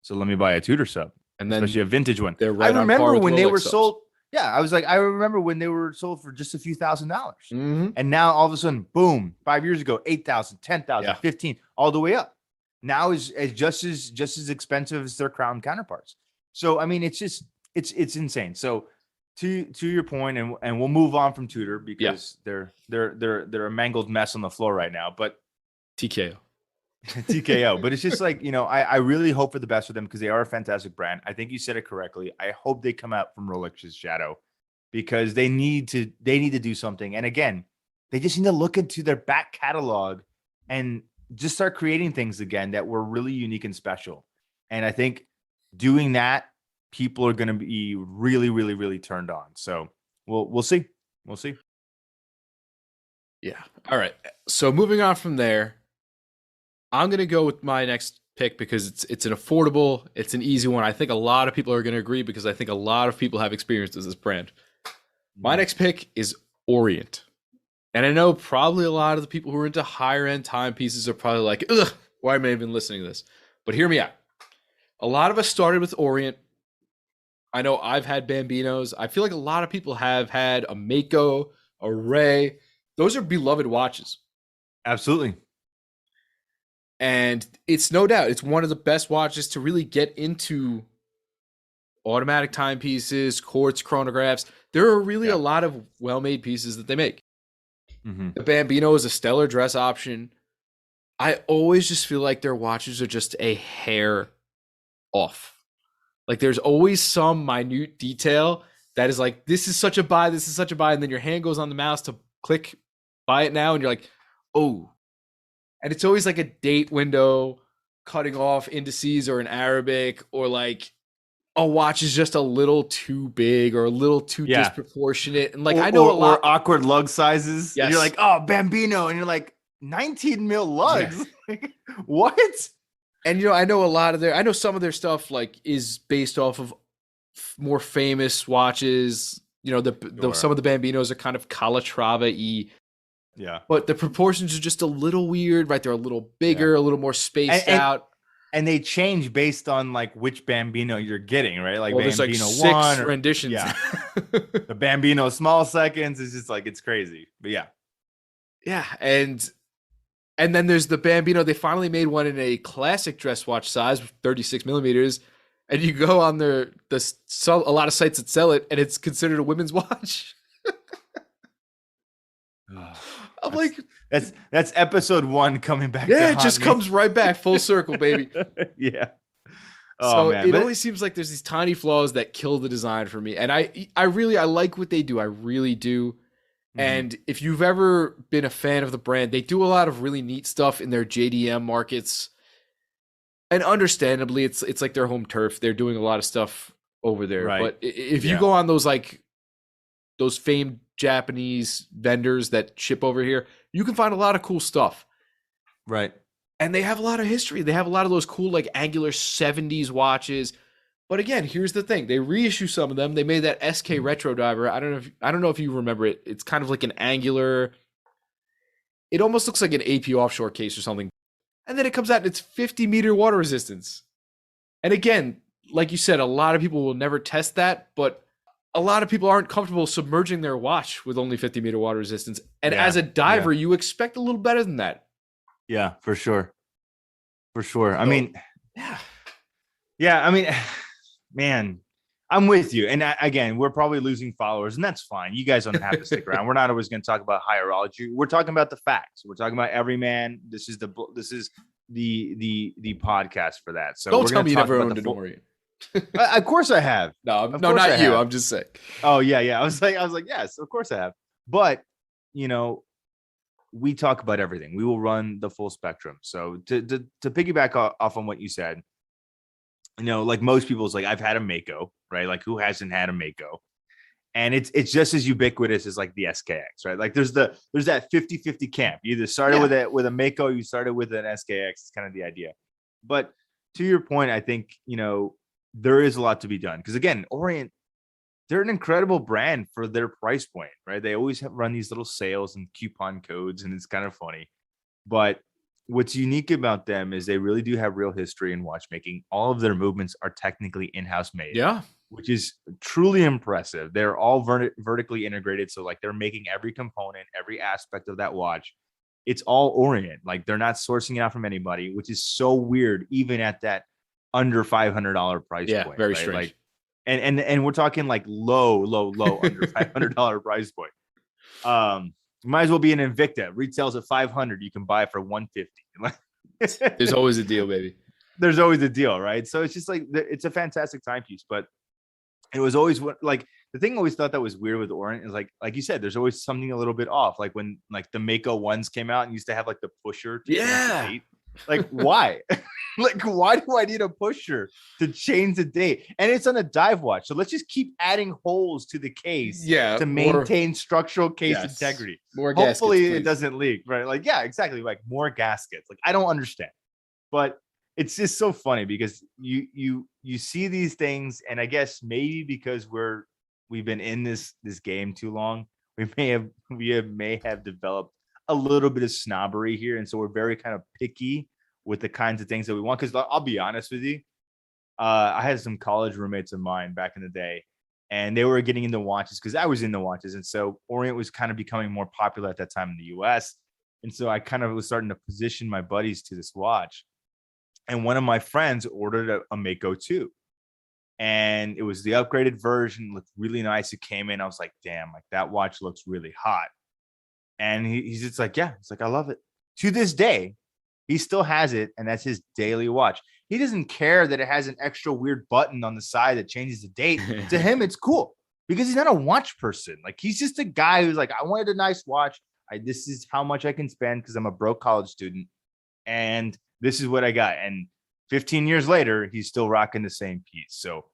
Speaker 1: so let me buy a Tudor sub, and then especially a vintage one.
Speaker 2: Right, I
Speaker 1: remember when they were
Speaker 2: subs.
Speaker 1: sold. Yeah, I remember when they were sold for just a few $1,000.
Speaker 2: Mm-hmm.
Speaker 1: And now all of a sudden, boom, 5 years ago, 8,000, 10,000, 15, all the way up. Now is just as expensive as their Crown counterparts. So I mean, it's insane. So to your point, and we'll move on from Tudor because they're a mangled mess on the floor right now. But
Speaker 2: TKO.
Speaker 1: TKO. But it's just like, I really hope for the best for them because they are a fantastic brand. I think you said it correctly. I hope they come out from Rolex's shadow because they need to do something. And again, they just need to look into their back catalog and just start creating things again that were really unique and special. And I think doing that, people are going to be really, really, really turned on. So we'll see. We'll see.
Speaker 2: Yeah. All right. So moving on from there, I'm going to go with my next pick because it's an affordable, it's an easy one. I think a lot of people are going to agree because I think a lot of people have experience with this brand. My next pick is Orient. And I know probably a lot of the people who are into higher end timepieces are probably like, ugh, why am I even listening to this? But hear me out. A lot of us started with Orient. I know I've had Bambinos. I feel like a lot of people have had a Mako, a Ray. Those are beloved watches.
Speaker 1: Absolutely.
Speaker 2: And it's no doubt, it's one of the best watches to really get into automatic timepieces, quartz chronographs. There are really a lot of well-made pieces that they make.
Speaker 1: Mm-hmm.
Speaker 2: The Bambino is a stellar dress option. I always just feel like their watches are just a hair off. Like there's always some minute detail that is like, this is such a buy, this is such a buy. And then your hand goes on the mouse to click buy it now. And you're like, oh. And it's always like a date window cutting off indices or an Arabic, or like a watch is just a little too big or a little too disproportionate. And like, I know a lot.
Speaker 1: Or awkward lug sizes.
Speaker 2: Yes.
Speaker 1: And you're like, oh, Bambino. And you're like, 19 mil lugs. Yeah. What?
Speaker 2: And, I know some of their stuff like is based off of more famous watches. Some of the Bambinos are kind of Calatrava-y.
Speaker 1: Yeah.
Speaker 2: But the proportions are just a little weird, right? They're a little bigger, a little more spaced out.
Speaker 1: And they change based on like which Bambino you're getting, right? Like
Speaker 2: Bambino
Speaker 1: like
Speaker 2: 6 renditions.
Speaker 1: Yeah. The Bambino small seconds is just like, it's crazy. But yeah.
Speaker 2: Yeah. And then there's the Bambino. They finally made one in a classic dress watch size, 36 millimeters. And you go on a lot of sites that sell it, and it's considered a women's watch. I'm like,
Speaker 1: that's episode 1 coming back.
Speaker 2: Yeah, it just comes right back full circle, baby.
Speaker 1: Yeah.
Speaker 2: Oh, so man. It only seems like there's these tiny flaws that kill the design for me. And I like what they do. I really do. Mm-hmm. And if you've ever been a fan of the brand, they do a lot of really neat stuff in their JDM markets. And understandably, it's like their home turf. They're doing a lot of stuff over there. Right. But if you go on those famed Japanese vendors that ship over here, you can find a lot of cool stuff.
Speaker 1: Right.
Speaker 2: And they have a lot of history. They have a lot of those cool like angular 70s watches. But again, here's the thing. They reissue some of them. They made that SK retro diver. I don't know if you remember it. It's kind of like an angular. It almost looks like an AP offshore case or something. And then it comes out and it's 50-meter water resistance. And again, like you said, a lot of people will never test that, but a lot of people aren't comfortable submerging their watch with only 50-meter water resistance. And as a diver, you expect a little better than that.
Speaker 1: Yeah, for sure. For sure. I mean, I mean, man, I'm with you. And again, we're probably losing followers, and that's fine. You guys don't have to stick around. We're not always going to talk about hierology. We're talking about the facts. We're talking about every man. This is the podcast for that. So
Speaker 2: don't tell me you never owned an Orient.
Speaker 1: Of course I have.
Speaker 2: No, not you. I'm just saying.
Speaker 1: Oh yeah. I was like, yes, of course I have. But we talk about everything. We will run the full spectrum. So to piggyback off on what you said, like most people, it's like, I've had a Mako, right? Like who hasn't had a Mako? And it's just as ubiquitous as like the SKX, right? Like there's that 50-50 camp. You either started with a Mako, you started with an SKX. It's kind of the idea. But to your point, I think, there is a lot to be done. Because again, Orient, they're an incredible brand for their price point, right? They always run these little sales and coupon codes, and it's kind of funny. But what's unique about them is they really do have real history in watchmaking. All of their movements are technically in-house made.
Speaker 2: Yeah.
Speaker 1: Which is truly impressive. They're all vertically integrated. So like they're making every component, every aspect of that watch. It's all Orient. Like they're not sourcing it out from anybody, which is so weird, even at that under $500 price point.
Speaker 2: Yeah, very
Speaker 1: right?
Speaker 2: strange.
Speaker 1: Like, and we're talking like low under $500 price point. Might as well be an Invicta. Retails at $500. You can buy it for $150.
Speaker 2: There's always a deal, baby.
Speaker 1: There's always a deal, right? So it's just like it's a fantastic timepiece, but it was always like the thing I always thought that was weird with Orient is like you said, there's always something a little bit off. Like when like the Mako ones came out and used to have like the pusher to change the date. Like why? Like why do I need a pusher to change the date? And it's on a dive watch, so let's just keep adding holes to the case, to maintain structural case integrity.
Speaker 2: More
Speaker 1: hopefully
Speaker 2: gaskets,
Speaker 1: it doesn't leak, right? Like yeah, exactly, like more gaskets. Like I don't understand, but it's just so funny because you see these things, and I guess maybe because we've been in this game too long, we may have developed a little bit of snobbery here, and so we're very kind of picky with the kinds of things that we want. Because I'll be honest with you, I had some college roommates of mine back in the day, and they were getting into watches because I was into watches, and so Orient was kind of becoming more popular at that time in the U.S. And so I kind of was starting to position my buddies to this watch. And one of my friends ordered a Mako 2. And it was the upgraded version, looked really nice. It came in. I was like, damn, like that watch looks really hot. And he's just like, yeah, it's like, I love it. To this day, he still has it. And that's his daily watch. He doesn't care that it has an extra weird button on the side that changes the date. To him, it's cool because he's not a watch person. Like he's just a guy who's like, I wanted a nice watch. This is how much I can spend because I'm a broke college student. And this is what I got. And 15 years later, he's still rocking the same piece. So,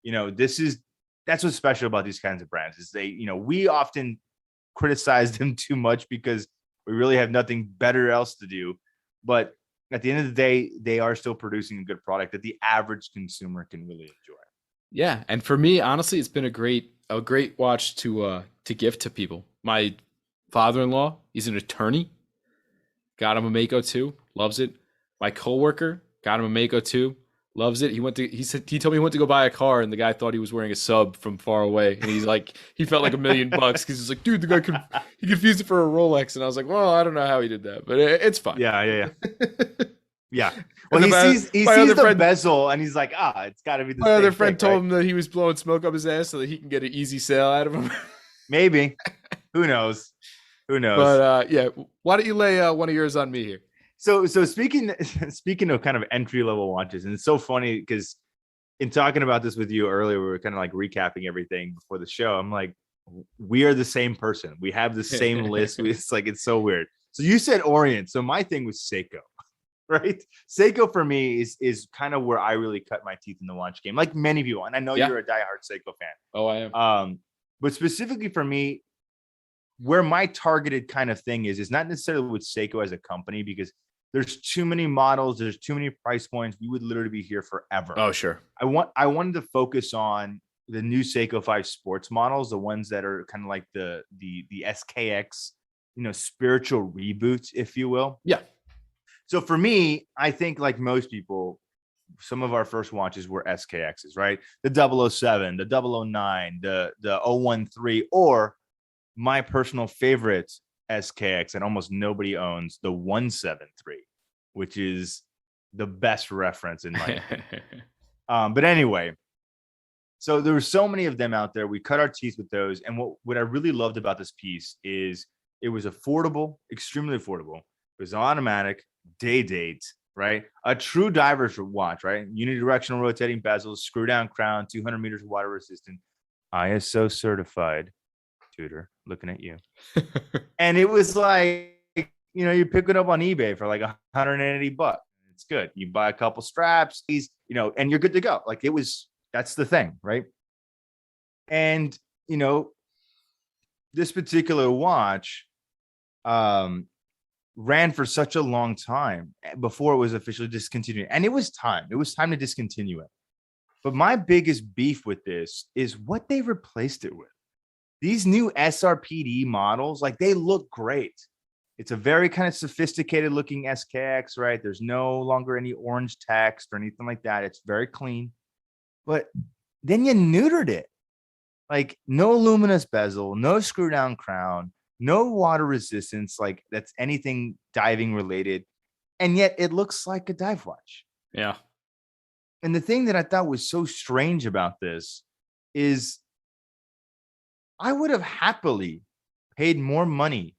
Speaker 1: that's what's special about these kinds of brands is they, we often criticize them too much because we really have nothing better else to do. But at the end of the day, they are still producing a good product that the average consumer can really enjoy.
Speaker 2: Yeah. And for me, honestly, it's been a great watch to gift to people. My father-in-law, he's an attorney. Got him a Mako 2, loves it. My coworker got him a Mako 2, loves it. He told me he went to go buy a car, and the guy thought he was wearing a sub from far away, and he's like, he felt like $1 million because he's like, dude, the guy he confused it for a Rolex, and I was like, well, I don't know how he did that, but it's fine.
Speaker 1: Yeah. Yeah. Well, he sees the bezel, and he's like, it's got to be the
Speaker 2: My other friend told him that he was blowing smoke up his ass so that he can get an easy sale out of him.
Speaker 1: Maybe. Who knows?
Speaker 2: But yeah, why don't you lay one of yours on me here?
Speaker 1: So speaking of kind of entry level watches, and it's so funny because in talking about this with you earlier, we were kind of like recapping everything before the show. I'm like, we are the same person. We have the same list. It's so weird. So you said Orient. So my thing was Seiko, right? Seiko for me is kind of where I really cut my teeth in the watch game, like many people. And I know you're a diehard Seiko fan.
Speaker 2: Oh, I am.
Speaker 1: But specifically for me, where my targeted kind of thing is not necessarily with Seiko as a company, because there's too many models, there's too many price points. We would literally be here forever.
Speaker 2: Oh, sure.
Speaker 1: I wanted to focus on the new Seiko 5 sports models, the ones that are kind of like the SKX, spiritual reboots, if you will.
Speaker 2: Yeah. So
Speaker 1: for me, I think like most people, some of our first watches were SKXs, right? The 007, the 009, the 013, or my personal favorite SKX and almost nobody owns, the 173, which is the best reference in my opinion. But anyway, so there were so many of them out there. We cut our teeth with those. And what I really loved about this piece is it was affordable, extremely affordable. It was automatic, day date, right? A true diver's watch, right? Unidirectional rotating bezels, screw down crown, 200 meters of water resistant, ISO certified. Tudor, looking at you. And it was like, you pick it up on eBay for like $180. It's good. You buy a couple straps, and you're good to go. Like that's the thing, right? And this particular watch ran for such a long time before it was officially discontinued. And it was time to discontinue it. But my biggest beef with this is what they replaced it with. These new SRPD models, like they look great. It's a very kind of sophisticated looking SKX, right? There's no longer any orange text or anything like that. It's very clean. But then you neutered it. Like no luminous bezel, no screw down crown, no water resistance, like that's anything diving related. And yet it looks like a dive watch.
Speaker 2: Yeah.
Speaker 1: And the thing that I thought was so strange about this is I would have happily paid more money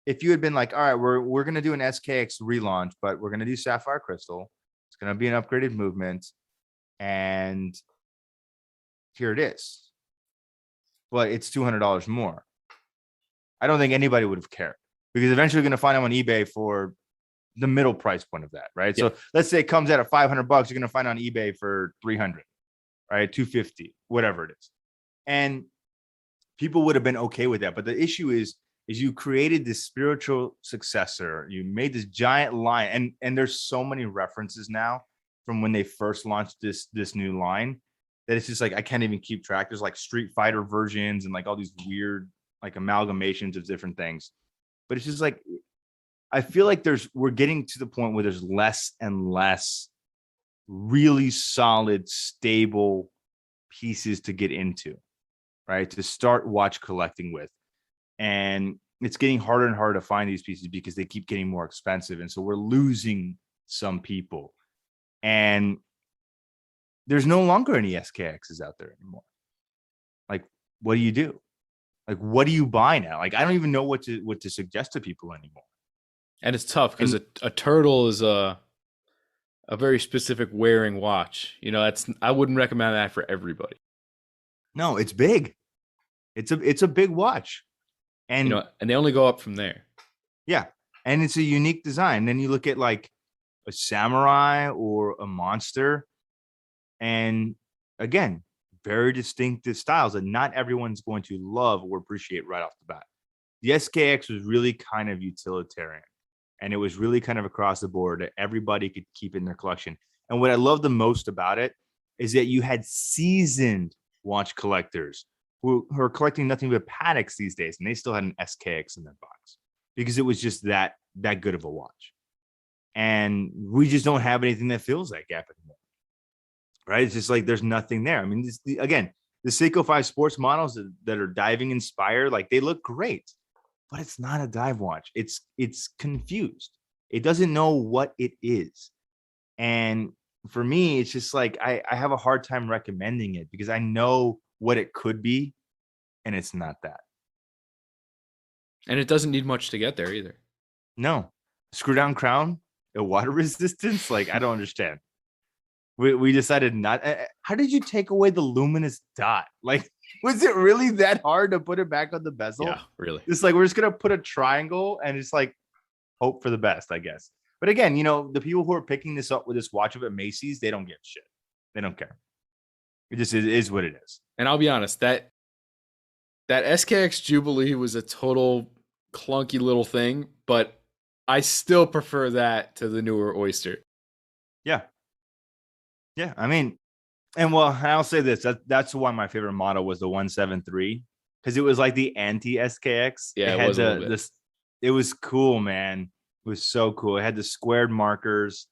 Speaker 1: if you had been like, all right, we're gonna do an SKX relaunch, but we're gonna do sapphire crystal. It's gonna be an upgraded movement, and here it is. But it's $200 more. I don't think anybody would have cared, because eventually you're gonna find them on eBay for the middle price point of that, right?
Speaker 2: Yeah.
Speaker 1: So let's say it comes out at $500, you're gonna find on eBay for 300, right? 250, whatever it is, and people would have been okay with that. But the issue is you created this spiritual successor. You made this giant line, and there's so many references now from when they first launched this new line that it's just like I can't even keep track. There's like Street Fighter versions and like all these weird like amalgamations of different things. But it's just like I feel like we're getting to the point where there's less and less really solid, stable pieces to get into, right? To start watch collecting with. And it's getting harder and harder to find these pieces because they keep getting more expensive. And so we're losing some people. And there's no longer any SKXs out there anymore. Like, what do you do? Like, what do you buy now? Like, I don't even know what to suggest to people anymore.
Speaker 2: And it's tough because a turtle is a very specific wearing watch. You know, I wouldn't recommend that for everybody.
Speaker 1: No, it's big. It's a big watch. And
Speaker 2: you know, and they only go up from there.
Speaker 1: Yeah. And it's a unique design. Then you look at like a samurai or a monster. And again, very distinctive styles that not everyone's going to love or appreciate right off the bat. The SKX was really kind of utilitarian. And it was really kind of across the board that everybody could keep in their collection. And what I love the most about it is that you had seasoned watch collectors who are collecting nothing but Patek's these days, and they still had an SKX in their box because it was just that good of a watch. And we just don't have anything that fills that gap anymore, right? It's just like there's nothing there. I mean, again, the Seiko 5 sports models that are diving inspired, like they look great, but it's not a dive watch. It's confused. It doesn't know what it is. And for me, it's just like I have a hard time recommending it because I know what it could be, and it's not that.
Speaker 2: And it doesn't need much to get there either.
Speaker 1: No. Screw down crown, a water resistance? Like, I don't understand. We decided not. How did you take away the luminous dot? Like, was it really that hard to put it back on the bezel?
Speaker 2: Yeah, really.
Speaker 1: It's like we're just gonna put a triangle and it's like hope for the best, I guess. But again, you know, the people who are picking this up with this watch up at Macy's, they don't give a shit. They don't care. It just is what it is.
Speaker 2: And I'll be honest, that SKX Jubilee was a total clunky little thing, but I still prefer that to the newer Oyster.
Speaker 1: Yeah. Yeah. I mean, and well, I'll say this. That's why my favorite model was the 173, because it was like the anti SKX.
Speaker 2: Yeah,
Speaker 1: it was it was cool, man. It was so cool. It had the squared markers.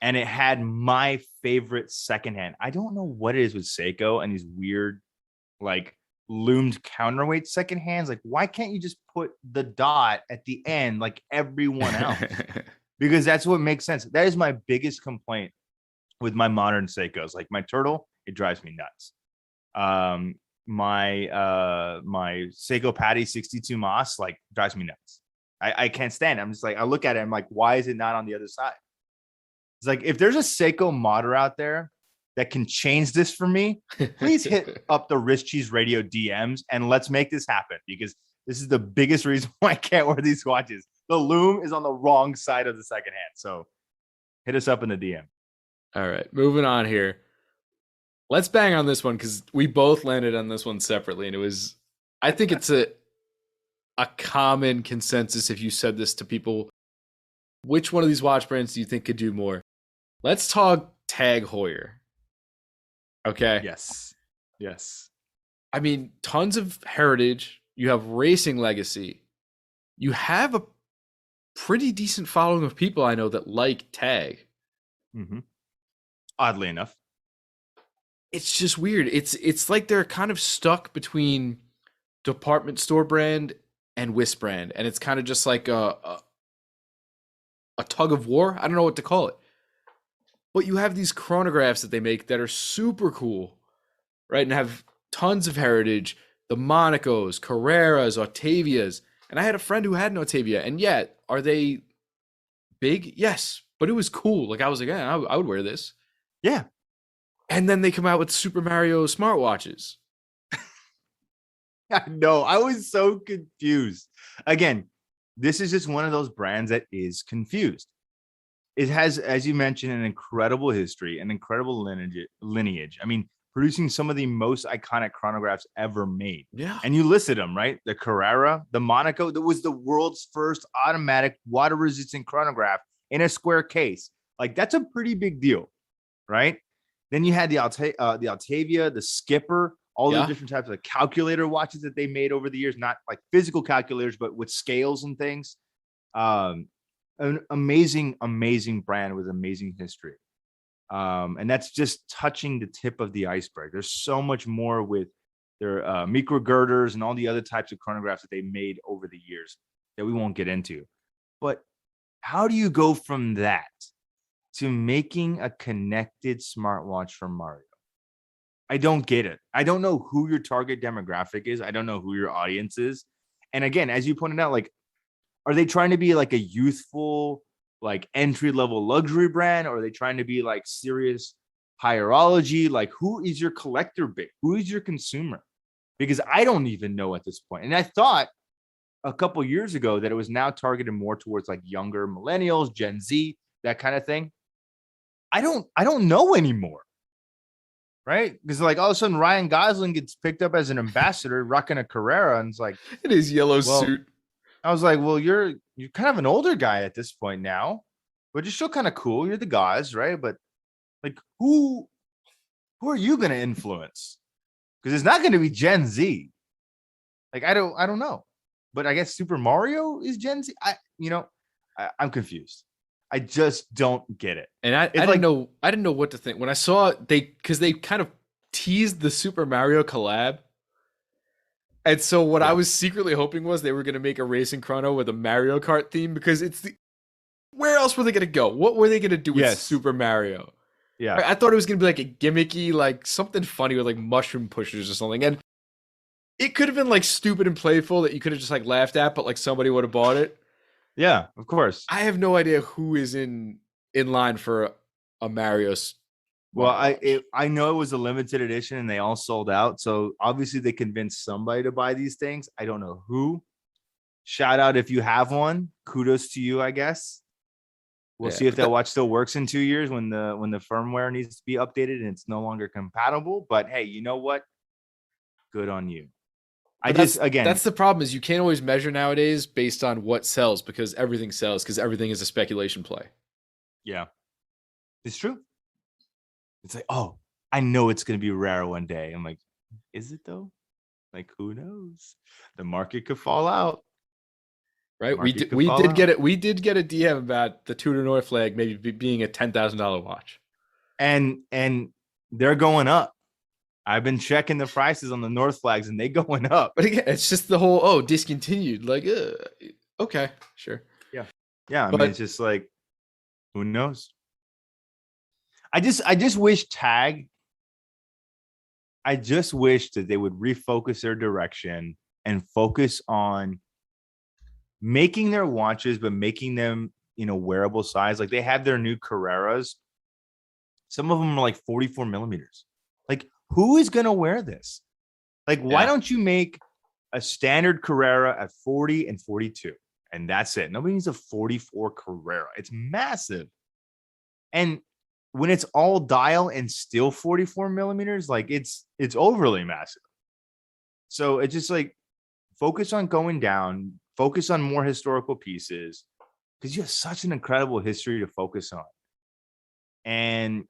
Speaker 1: And it had my favorite secondhand. I don't know what it is with Seiko and these weird, like, loomed counterweight secondhands. Like, why can't you just put the dot at the end like everyone else? Because that's what makes sense. That is my biggest complaint with my modern Seikos. Like my Turtle, it drives me nuts. My Seiko Patty 62 Moss like drives me nuts. I can't stand it. I'm just like, I look at it, I'm like, why is it not on the other side? It's like, if there's a Seiko modder out there that can change this for me, please hit up the Wrist Cheese Radio DMs and let's make this happen, because this is the biggest reason why I can't wear these watches. The loom is on the wrong side of the second hand. So hit us up in the DM.
Speaker 2: All right, moving on here. Let's bang on this one because we both landed on this one separately. And it was, I think it's a common consensus if you said this to people. Which one of these watch brands do you think could do more? Let's talk Tag Heuer. Okay.
Speaker 1: Yes.
Speaker 2: I mean, tons of heritage. You have racing legacy. You have a pretty decent following of people I know that like Tag.
Speaker 1: Mm-hmm. Oddly enough.
Speaker 2: It's just weird. It's like they're kind of stuck between department store brand and Wisp brand. And it's kind of just like a tug of war. I don't know what to call it. But you have these chronographs that they make that are super cool, right? And have tons of heritage. The Monacos, Carreras, Octavias. And I had a friend who had an Octavia, and yet, are they big? Yes, but it was cool. Like I was like, yeah, I would wear this.
Speaker 1: Yeah.
Speaker 2: And then they come out with Super Mario smartwatches.
Speaker 1: I know. I was so confused. Again, this is just one of those brands that is confused. It has, as you mentioned, an incredible history, an incredible lineage. I mean, producing some of the most iconic chronographs ever made.
Speaker 2: Yeah.
Speaker 1: And you listed them, right? The Carrera, the Monaco, that was the world's first automatic water resistant chronograph in a square case. Like, that's a pretty big deal, right? Then you had the Altavia, the Skipper, all the different types of calculator watches that they made over the years, not like physical calculators, but with scales and things. An amazing brand with amazing history. And that's just touching the tip of the iceberg. There's so much more with their micro girders and all the other types of chronographs that they made over the years that we won't get into. But how do you go from that to making a connected smartwatch for Mario? I don't get it. I don't know who your target demographic is. I don't know who your audience is. And again, as you pointed out, like, are they trying to be like a youthful, like entry-level luxury brand? Or are they trying to be like serious hierology? Like, who is your collector base? Who is your consumer? Because I don't even know at this point. And I thought a couple years ago that it was now targeted more towards like younger millennials, Gen Z, that kind of thing. I don't know anymore. Right? Because like all of a sudden Ryan Gosling gets picked up as an ambassador rocking a Carrera, and it's like
Speaker 2: in his yellow suit.
Speaker 1: I was like, well, you're kind of an older guy at this point now, but you're still kind of cool. You're the guys, right? But like, who are you going to influence? Because it's not going to be Gen Z. Like, I don't know, but I guess Super Mario is Gen Z. I'm confused. I just don't get it.
Speaker 2: And I didn't know what to think when I saw because they kind of teased the Super Mario collab. And so what I was secretly hoping was they were going to make a racing chrono with a Mario Kart theme, because where else were they going to go? What were they going to do with Super Mario?
Speaker 1: Yeah.
Speaker 2: I thought it was going to be like a gimmicky, like something funny with like mushroom pushers or something. And it could have been like stupid and playful that you could have just like laughed at, but like somebody would have bought it.
Speaker 1: Yeah, of course.
Speaker 2: I have no idea who is in line for a Mario's.
Speaker 1: Well, I know it was a limited edition and they all sold out. So obviously they convinced somebody to buy these things. I don't know who. Shout out if you have one. Kudos to you, I guess. We'll see if that watch still works in 2 years when the firmware needs to be updated and it's no longer compatible. But hey, you know what? Good on you. That's
Speaker 2: the problem, is you can't always measure nowadays based on what sells, because everything sells, because everything is a speculation play.
Speaker 1: Yeah, it's true. It's like, oh, I know it's going to be rare one day. I'm like, is it though? Like, who knows? The market could fall out.
Speaker 2: Right. We did get it. We did get a DM about the Tudor North flag maybe being a $10,000 watch.
Speaker 1: And they're going up. I've been checking the prices on the North flags and they going up.
Speaker 2: But again, it's just the whole, discontinued. Like, okay, sure.
Speaker 1: Yeah. Yeah. I mean, it's just like, who knows? I just wish that they would refocus their direction and focus on making their watches, but making them, wearable size. Like, they have their new Carreras. Some of them are like 44 millimeters. Like, who is going to wear this? Like, why don't you make a standard Carrera at 40 and 42? And that's it. Nobody needs a 44 Carrera. It's massive. And when it's all dial and still 44 millimeters, like it's overly massive. So it's just like, focus on going down, focus on more historical pieces, because you have such an incredible history to focus on. And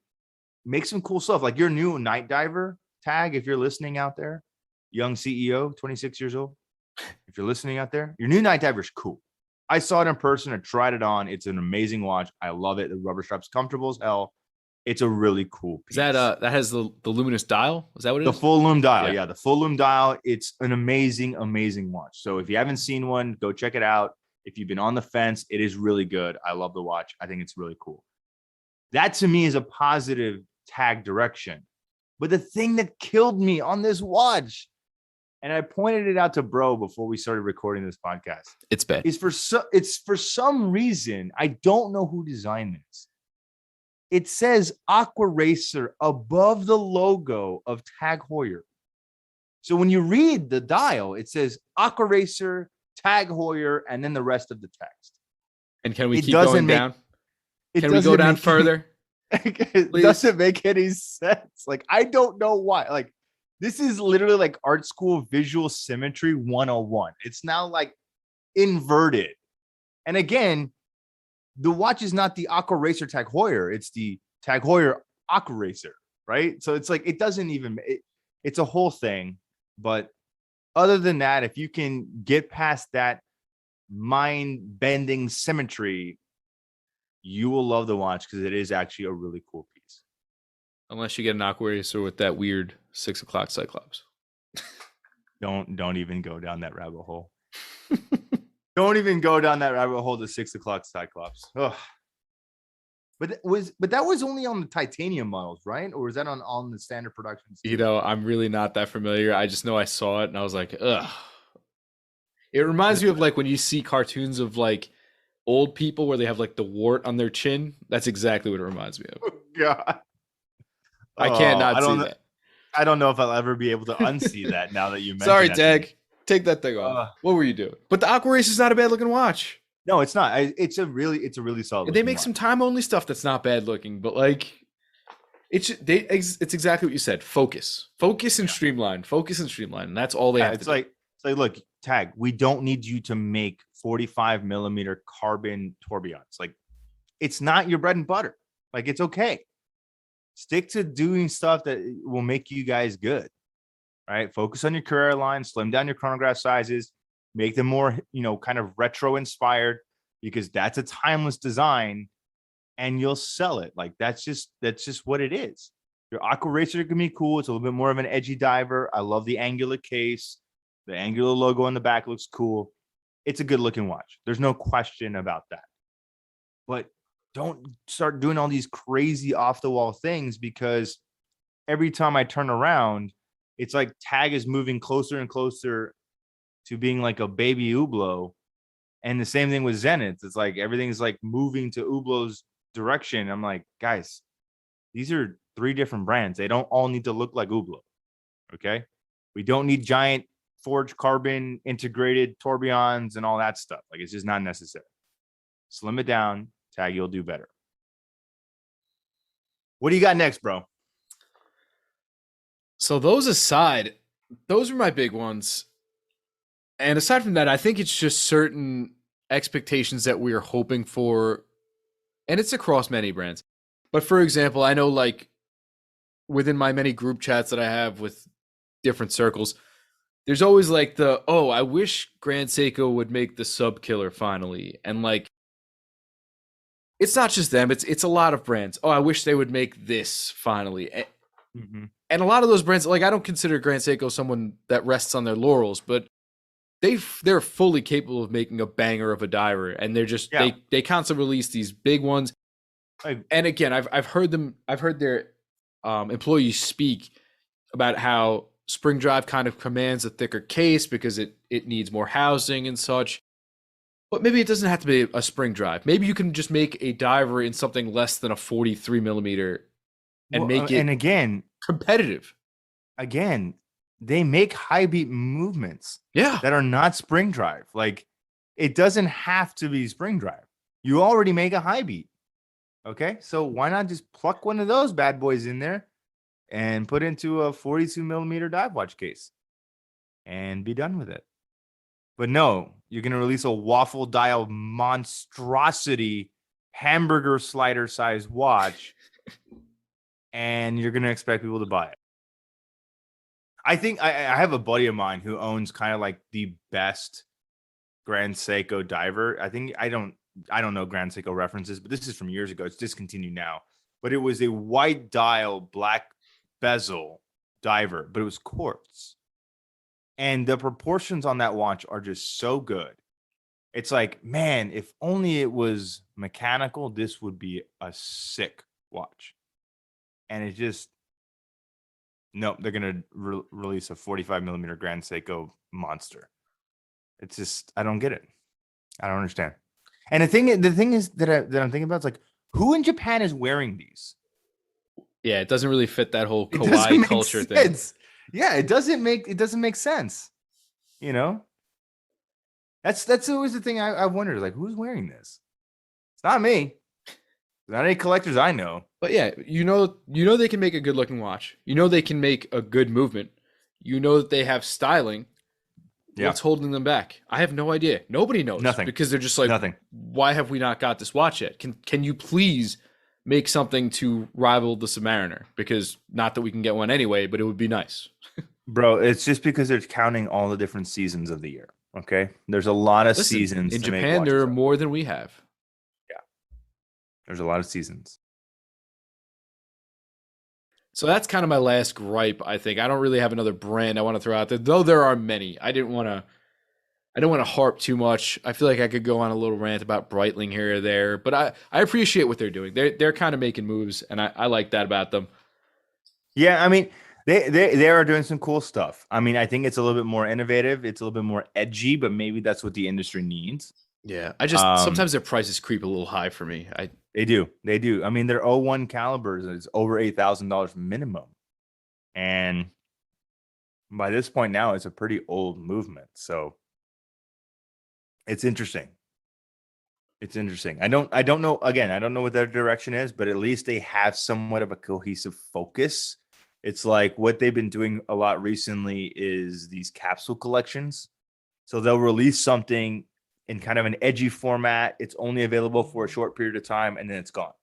Speaker 1: make some cool stuff. Like your new Night Diver tag, if you're listening out there, young CEO, 26 years old. If you're listening out there, your new Night Diver is cool. I saw it in person. I tried it on. It's an amazing watch. I love it. The rubber strap's comfortable as hell. It's a really cool piece.
Speaker 2: Is that has the luminous dial? Is that what it is?
Speaker 1: The full lume dial. Yeah, the full lume dial. It's an amazing watch. So if you haven't seen one, go check it out. If you've been on the fence, it is really good. I love the watch. I think it's really cool. That to me is a positive tag direction. But the thing that killed me on this watch and I pointed it out to bro before we started recording this podcast.
Speaker 2: It's bad.
Speaker 1: It's for some reason, I don't know who designed this. It says Aqua Racer above the logo of Tag Heuer. So when you read the dial, it says Aqua Racer, Tag Heuer, and then the rest of the text.
Speaker 2: And can we keep going down? Can we go down further?
Speaker 1: It doesn't make any sense. Like, I don't know why. Like, this is literally like art school visual symmetry 101. It's now like inverted. And again, the watch is not the Aqua Racer Tag Heuer. It's the Tag Heuer Aqua Racer, right? So it's like, it doesn't even, it's a whole thing. But other than that, if you can get past that mind-bending symmetry, you will love the watch because it is actually a really cool piece.
Speaker 2: Unless you get an Aqua Racer with that weird 6 o'clock Cyclops.
Speaker 1: Don't even go down that rabbit hole. Don't even go down that rabbit hole to 6 o'clock Cyclops. Ugh. But that was only on the titanium models, right? Or was that on the standard production?
Speaker 2: You know, I'm really not that familiar. I just know I saw it and I was like, ugh. It reminds me of like when you see cartoons of like old people where they have like the wart on their chin. That's exactly what it reminds me of.
Speaker 1: Oh, God.
Speaker 2: I can't not see that.
Speaker 1: I don't know if I'll ever be able to unsee that now that you mentioned
Speaker 2: Sorry,
Speaker 1: that.
Speaker 2: Tag. Take that thing off. What were you doing? But the Aqua Racer is not a bad looking watch.
Speaker 1: No, it's not. It's a really solid.
Speaker 2: They make some time only stuff that's not bad looking, but like it's exactly what you said. Focus and streamline. And that's all they have.
Speaker 1: It's like look, Tag. We don't need you to make 45 millimeter carbon tourbillons. Like, it's not your bread and butter. Like, it's okay. Stick to doing stuff that will make you guys good. All right. Focus on your Carrera line. Slim down your chronograph sizes. Make them more, kind of retro inspired, because that's a timeless design and you'll sell it. Like, that's just what it is. Your Aqua Racer can be cool. It's a little bit more of an edgy diver. I love the angular case. The angular logo on the back looks cool. It's a good looking watch. There's no question about that. But don't start doing all these crazy off the wall things, because every time I turn around, it's like Tag is moving closer and closer to being like a baby Hublot. And the same thing with Zenith. It's like everything's like moving to Hublot's direction. I'm like, guys, these are 3 different brands. They don't all need to look like Hublot. Okay. We don't need giant forged carbon integrated tourbillons and all that stuff. Like, it's just not necessary. Slim it down. Tag, you'll do better. What do you got next, bro?
Speaker 2: So those aside, those are my big ones. And aside from that, I think it's just certain expectations that we are hoping for, and it's across many brands. But for example, I know like within my many group chats that I have with different circles, there's always like I wish Grand Seiko would make the Sub Killer finally. And like, it's not just them, it's a lot of brands. Oh, I wish they would make this finally.
Speaker 1: Mm-hmm.
Speaker 2: And a lot of those brands, like, I don't consider Grand Seiko someone that rests on their laurels, but they're fully capable of making a banger of a diver, and they're just they constantly release these big ones. And again, I've heard their employees speak about how Spring Drive kind of commands a thicker case because it needs more housing and such. But maybe it doesn't have to be a Spring Drive. Maybe you can just make a diver in something less than a 43 millimeter and make it competitive.
Speaker 1: Again, they make high beat movements that are not Spring Drive. Like, it doesn't have to be Spring Drive. You already make a high beat. Okay, so why not just pluck one of those bad boys in there and put into a 42 millimeter dive watch case and be done with it? But no, you're going to release a waffle dial monstrosity hamburger slider size watch and you're going to expect people to buy it. I think I have a buddy of mine who owns kind of like the best Grand Seiko diver. I think I don't know Grand Seiko references, but this is from years ago. It's discontinued now. But it was a white dial, black bezel diver, but it was quartz. And the proportions on that watch are just so good. It's like, man, if only it was mechanical, this would be a sick watch. And it just, Nope, they're gonna release a 45 millimeter Grand Seiko monster. It's just I don't get it. I don't understand. And the thing is that I'm thinking about is like, who in Japan is wearing these?
Speaker 2: Yeah, it doesn't really fit that whole
Speaker 1: It doesn't
Speaker 2: kawaii
Speaker 1: make
Speaker 2: culture thing.
Speaker 1: sense. Yeah, it doesn't make sense. You know, that's always the thing I wondered. Like, who's wearing this? It's not me. Not any collectors I know.
Speaker 2: But yeah, they can make a good looking watch. You know they can make a good movement. You know that they have styling.
Speaker 1: Yeah.
Speaker 2: What's holding them back? I have no idea. Nobody knows.
Speaker 1: Nothing.
Speaker 2: Because they're just like,
Speaker 1: nothing.
Speaker 2: Why have we not got this watch yet? Can you please make something to rival the Submariner? Because not that we can get one anyway, but it would be nice.
Speaker 1: Bro, it's just because they're counting all the different seasons of the year. Okay, there's a lot of seasons
Speaker 2: in
Speaker 1: to make
Speaker 2: Japan. There are
Speaker 1: watches
Speaker 2: more than we have.
Speaker 1: Yeah, there's a lot of seasons.
Speaker 2: So that's kind of my last gripe. I think I don't really have another brand I want to throw out there, though there are many. I don't want to harp too much. I feel like I could go on a little rant about Breitling here or there, but I appreciate what they're doing. They're kind of making moves, and I like that about them.
Speaker 1: Yeah, I mean, they are doing some cool stuff. I mean, I think it's a little bit more innovative. It's a little bit more edgy, but maybe that's what the industry needs.
Speaker 2: Yeah, I just sometimes their prices creep a little high for me.
Speaker 1: They do. I mean, they're 01 calibers. It's over $8,000 minimum, and by this point now, it's a pretty old movement. So it's interesting. It's interesting. I don't know. Again, I don't know what their direction is, but at least they have somewhat of a cohesive focus. It's like what they've been doing a lot recently is these capsule collections. So they'll release something in kind of an edgy format. It's only available for a short period of time and then it's gone.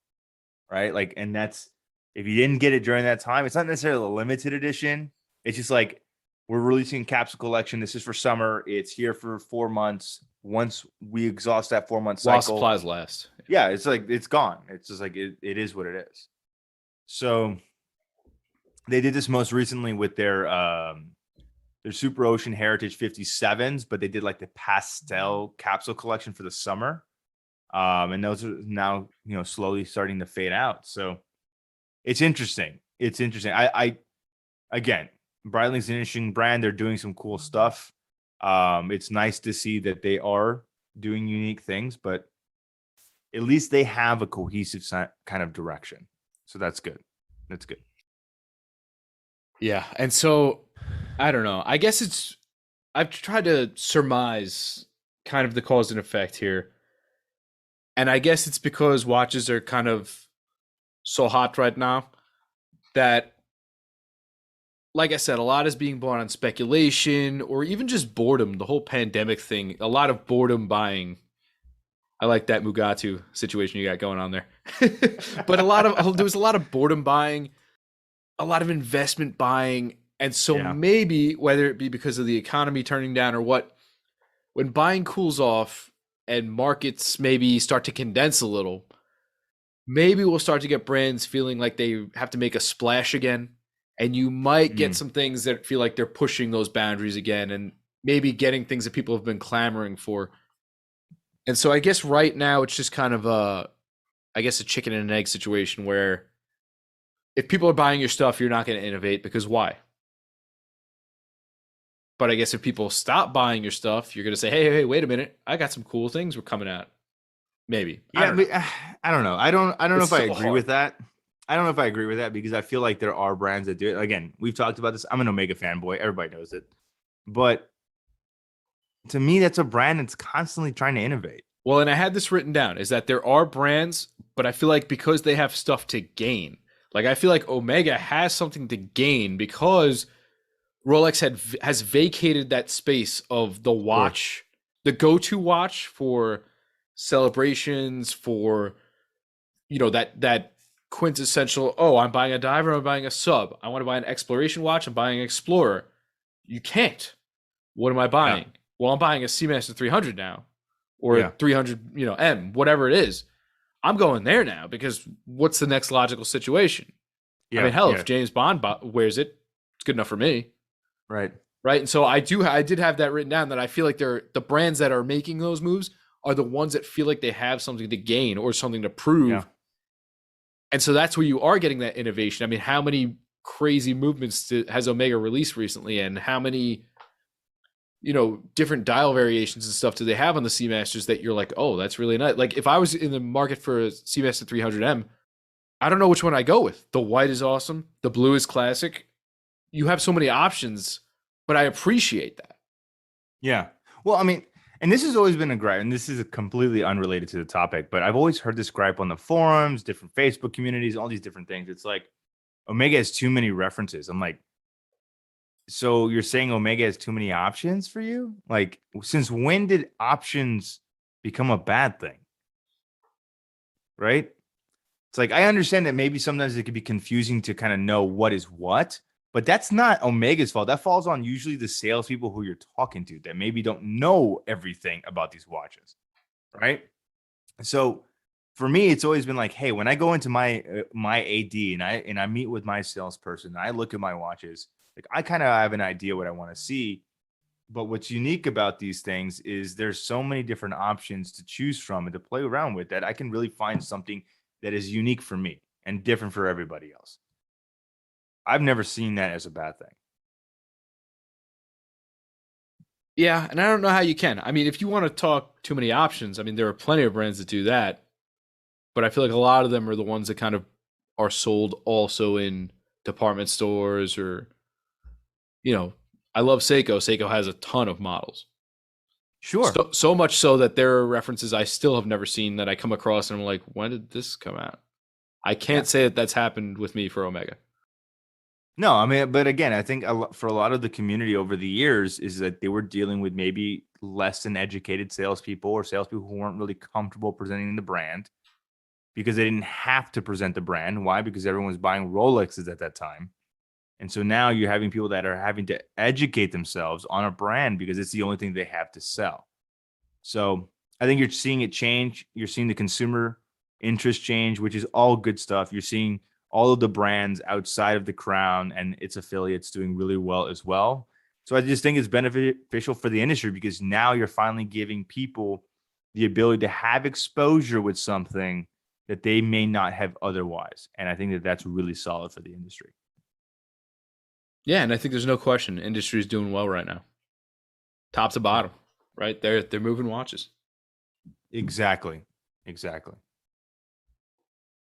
Speaker 1: Right? Like, and that's if you didn't get it during that time, it's not necessarily a limited edition. It's just like we're releasing a capsule collection. This is for summer. It's here for 4 months. Once we exhaust that 4-month cycle,
Speaker 2: while supplies last.
Speaker 1: Yeah, it's like it's gone. It's just like it is what it is. So they did this most recently with their Super Ocean Heritage 57s, but they did like the pastel capsule collection for the summer. And those are now, slowly starting to fade out. So it's interesting. It's interesting. I again, Breitling's an interesting brand. They're doing some cool stuff. It's nice to see that they are doing unique things, but at least they have a cohesive kind of direction. So that's good. That's good.
Speaker 2: Yeah. And so I don't know. I guess I've tried to surmise kind of the cause and effect here. And I guess it's because watches are kind of so hot right now that, like I said, a lot is being bought on speculation or even just boredom. The whole pandemic thing, a lot of boredom buying. I like that Mugatu situation you got going on there. But there was a lot of boredom buying, a lot of investment buying. And so maybe, whether it be because of the economy turning down or what, when buying cools off and markets maybe start to condense a little, maybe we'll start to get brands feeling like they have to make a splash again. And you might get some things that feel like they're pushing those boundaries again and maybe getting things that people have been clamoring for. And so I guess right now it's just kind of a chicken and an egg situation where if people are buying your stuff, you're not going to innovate because why? But I guess if people stop buying your stuff, you're going to say, hey, wait a minute. I got some cool things we're coming out. Maybe.
Speaker 1: Yeah, I don't know. I don't know if I agree with that. I don't know if I agree with that because I feel like there are brands that do it. Again, we've talked about this. I'm an Omega fanboy. Everybody knows it. But to me, that's a brand that's constantly trying to innovate.
Speaker 2: Well, and I had this written down, is that there are brands, but I feel like because they have stuff to gain, like I feel like Omega has something to gain because Rolex has vacated that space of the watch, the go-to watch for celebrations, for, that quintessential, I'm buying a diver, I'm buying a sub. I want to buy an exploration watch, I'm buying an Explorer. You can't. What am I buying? Yeah. Well, I'm buying a Seamaster 300 now. Or a 300, M, whatever it is. I'm going there now because what's the next logical situation? Yeah, I mean, hell, if James Bond wears it, it's good enough for me.
Speaker 1: Right.
Speaker 2: Right. And so I did have that written down that I feel like the brands that are making those moves are the ones that feel like they have something to gain or something to prove. Yeah. And so that's where you are getting that innovation. I mean, how many crazy movements has Omega released recently, and how many, different dial variations and stuff do they have on the Seamasters that you're like, oh, that's really nice. Like if I was in the market for a Seamaster 300M, I don't know which one I go with. The white is awesome. The blue is classic. You have so many options, but I appreciate that.
Speaker 1: Yeah. Well, I mean, and this has always been a gripe, and this is completely unrelated to the topic, but I've always heard this gripe on the forums, different Facebook communities, all these different things. It's like Omega has too many references. I'm like, so you're saying Omega has too many options for you? Like, since when did options become a bad thing? Right? It's like, I understand that maybe sometimes it can be confusing to kind of know what is what, but that's not Omega's fault. That falls on usually the salespeople who you're talking to that maybe don't know everything about these watches, right? So for me, it's always been like, hey, when I go into my AD and I meet with my salesperson, and I look at my watches, like I kind of have an idea what I want to see. But what's unique about these things is there's so many different options to choose from and to play around with that I can really find something that is unique for me and different for everybody else. I've never seen that as a bad thing.
Speaker 2: Yeah, and I don't know how you can. I mean, if you want to talk too many options, I mean, there are plenty of brands that do that, but I feel like a lot of them are the ones that kind of are sold also in department stores or, I love Seiko. Seiko has a ton of models.
Speaker 1: Sure.
Speaker 2: So much so that there are references I still have never seen that I come across and I'm like, when did this come out? I can't say that that's happened with me for Omega.
Speaker 1: No, I mean, but again, I think for a lot of the community over the years is that they were dealing with maybe less than educated salespeople or salespeople who weren't really comfortable presenting the brand because they didn't have to present the brand. Why? Because everyone was buying Rolexes at that time. And so now you're having people that are having to educate themselves on a brand because it's the only thing they have to sell. So I think you're seeing it change. You're seeing the consumer interest change, which is all good stuff. You're seeing all of the brands outside of the Crown and its affiliates doing really well as well. So I just think it's beneficial for the industry because now you're finally giving people the ability to have exposure with something that they may not have otherwise. And I think that that's really solid for the industry.
Speaker 2: Yeah, and I think there's no question industry is doing well right now. Top to bottom, right? They're moving watches.
Speaker 1: Exactly.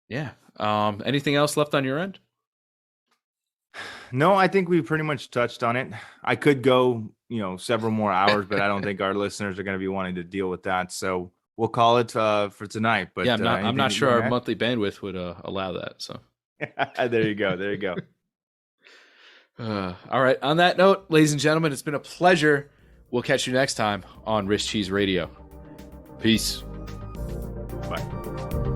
Speaker 2: Yeah. Anything else left on your end?
Speaker 1: No, I think we pretty much touched on it. I could go, several more hours, but I don't think our listeners are going to be wanting to deal with that. So we'll call it for tonight. But
Speaker 2: yeah, I'm not sure our monthly bandwidth would allow that. So
Speaker 1: there you go.
Speaker 2: All right. On that note, ladies and gentlemen, it's been a pleasure. We'll catch you next time on Wrist Cheese Radio. Peace.
Speaker 1: Bye.